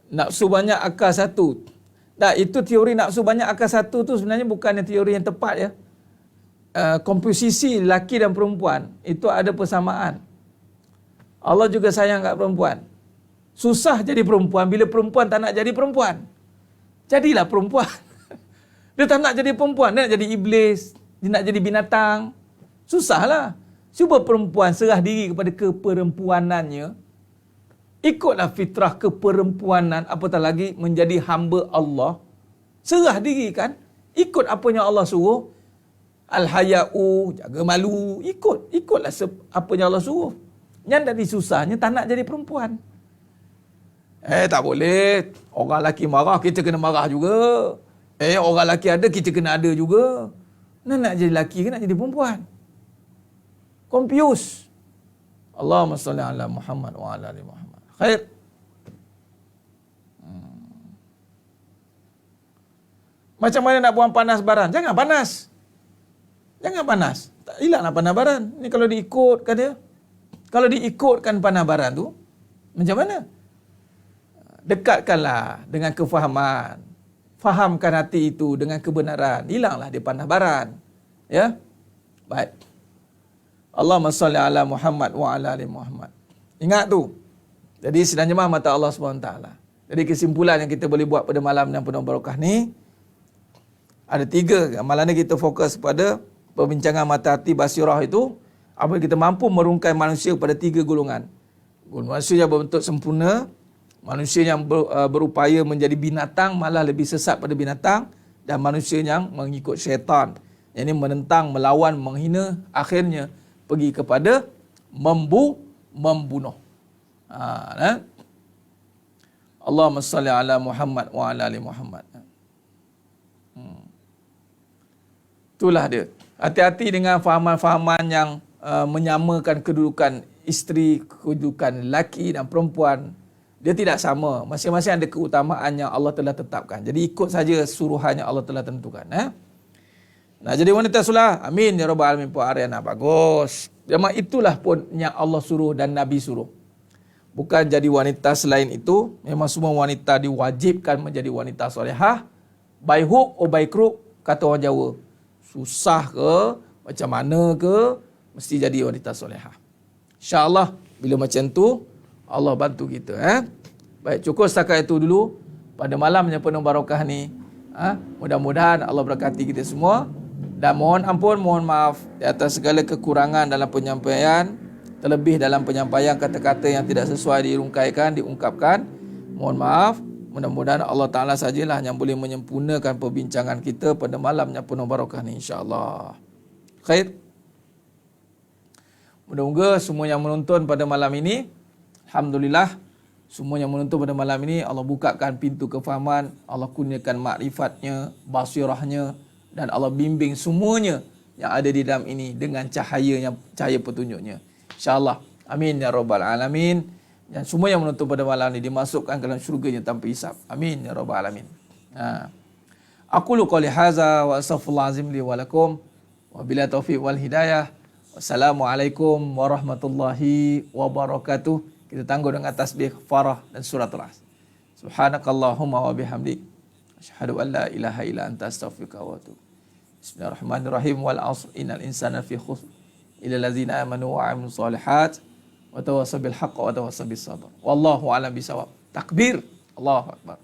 Nafsu banyak akal satu. Tak, itu teori nafsu banyak akal satu tu sebenarnya bukannya teori yang tepat ya. Komposisi lelaki dan perempuan itu ada persamaan. Allah juga sayang kat perempuan. Susah jadi perempuan bila perempuan tak nak jadi perempuan. Jadilah perempuan. Dia tak nak jadi perempuan, dia nak jadi iblis, dia nak jadi binatang. Susahlah. Cuba perempuan serah diri kepada keperempuanannya. Ikutlah fitrah keperempuanan, apatah lagi menjadi hamba Allah. Serah diri kan. Ikut apa yang Allah suruh. Al-haya'u, jaga malu. Ikutlah apa yang Allah suruh. Yang dari susahnya tak nak jadi perempuan. Tak boleh. Orang lelaki marah, kita kena marah juga. Orang lelaki ada, kita kena ada juga. Nak jadi lelaki ke nak jadi perempuan? Confuse. Allahumma salli ala Muhammad wa ala ali Muhammad. Khair. Macam mana nak buang panas baran? Jangan panas. Jangan panas. Tak hilanglah panas baran. Ni kalau diikutkan dia. Kalau diikutkan panas baran tu, macam mana? Dekatkanlah dengan kefahaman. Fahamkan hati itu dengan kebenaran. Hilanglah dia panas baran. Ya? Baik. Allahumma salli ala Muhammad wa ala ali Muhammad. Ingat tu. Jadi sedang jemaah mata Allah SWT. Jadi kesimpulan yang kita boleh buat pada malam yang penuh barakah ni, ada 3. Malam ni kita fokus pada perbincangan mata hati basirah itu. Apabila kita mampu merungkai manusia pada 3 golongan. Manusia yang berbentuk sempurna, manusia yang berupaya menjadi binatang, malah lebih sesat pada binatang, dan manusia yang mengikut syaitan. Yang ini menentang, melawan, menghina, akhirnya pergi kepada membunuh. Allahumma salli ala Muhammad wa ala ali Muhammad. Itulah dia. Hati-hati dengan fahaman-fahaman yang menyamakan kedudukan isteri, kedudukan lelaki dan perempuan. Dia tidak sama. Masing-masing ada keutamaan yang Allah telah tetapkan. Jadi ikut saja suruhan yang Allah telah tentukan. Nah, jadi wanita sulah. Amin ya rabbal alamin. Puan Ariana bagus. Memang itulah pun yang Allah suruh dan Nabi suruh. Bukan jadi wanita selain itu. Memang semua wanita diwajibkan menjadi wanita solehah. By hook or by crook, kata orang Jawa. Susah ke, macam mana ke, mesti jadi wanita solehah. InsyaAllah, bila macam tu, Allah bantu kita. Baik, cukup setakat itu dulu. Pada malam yang penuh barakah ni. Mudah-mudahan Allah berkati kita semua. Dan mohon ampun, mohon maaf di atas segala kekurangan dalam penyampaian. Terlebih dalam penyampaian kata-kata yang tidak sesuai dirungkaikan, diungkapkan. Mohon maaf. Mudah-mudahan Allah Ta'ala sajalah yang boleh menyempurnakan perbincangan kita pada malam yang penuh barakah ni, insyaAllah. Khair. Moga-moga semua yang menonton pada malam ini, alhamdulillah, semua yang menonton pada malam ini, Allah bukakan pintu kefahaman, Allah kurniakan makrifatnya, basirahnya, dan Allah bimbing semuanya yang ada di dalam ini dengan cahaya petunjuknya. InsyaAllah. Amin ya rabbal alamin. Yang semua yang menonton pada malam ni dimasukkan ke dalam syurganya tanpa hisab. Amin ya rabbal alamin. Aqulu qouli hadza wa astaghfirullah azim li wa lakum wa bila taufiq wal hidayah. Wassalamualaikum warahmatullahi wabarakatuh. Kita tangguh dengan tasbih farah dan suratul As. Subhanakallahumma wa bihamdik asyhadu an la ilaha illa anta astaghfiruka wa atubu. Bismillahirrahmanirrahim. Wal 'asr innal insana fi khusr illa allazina amanu wa 'amilus solihat wa tawassaw bil haqqi wa tawassaw bis sabr. Wallahu a'lam bisawab. Takbir. Allahu akbar.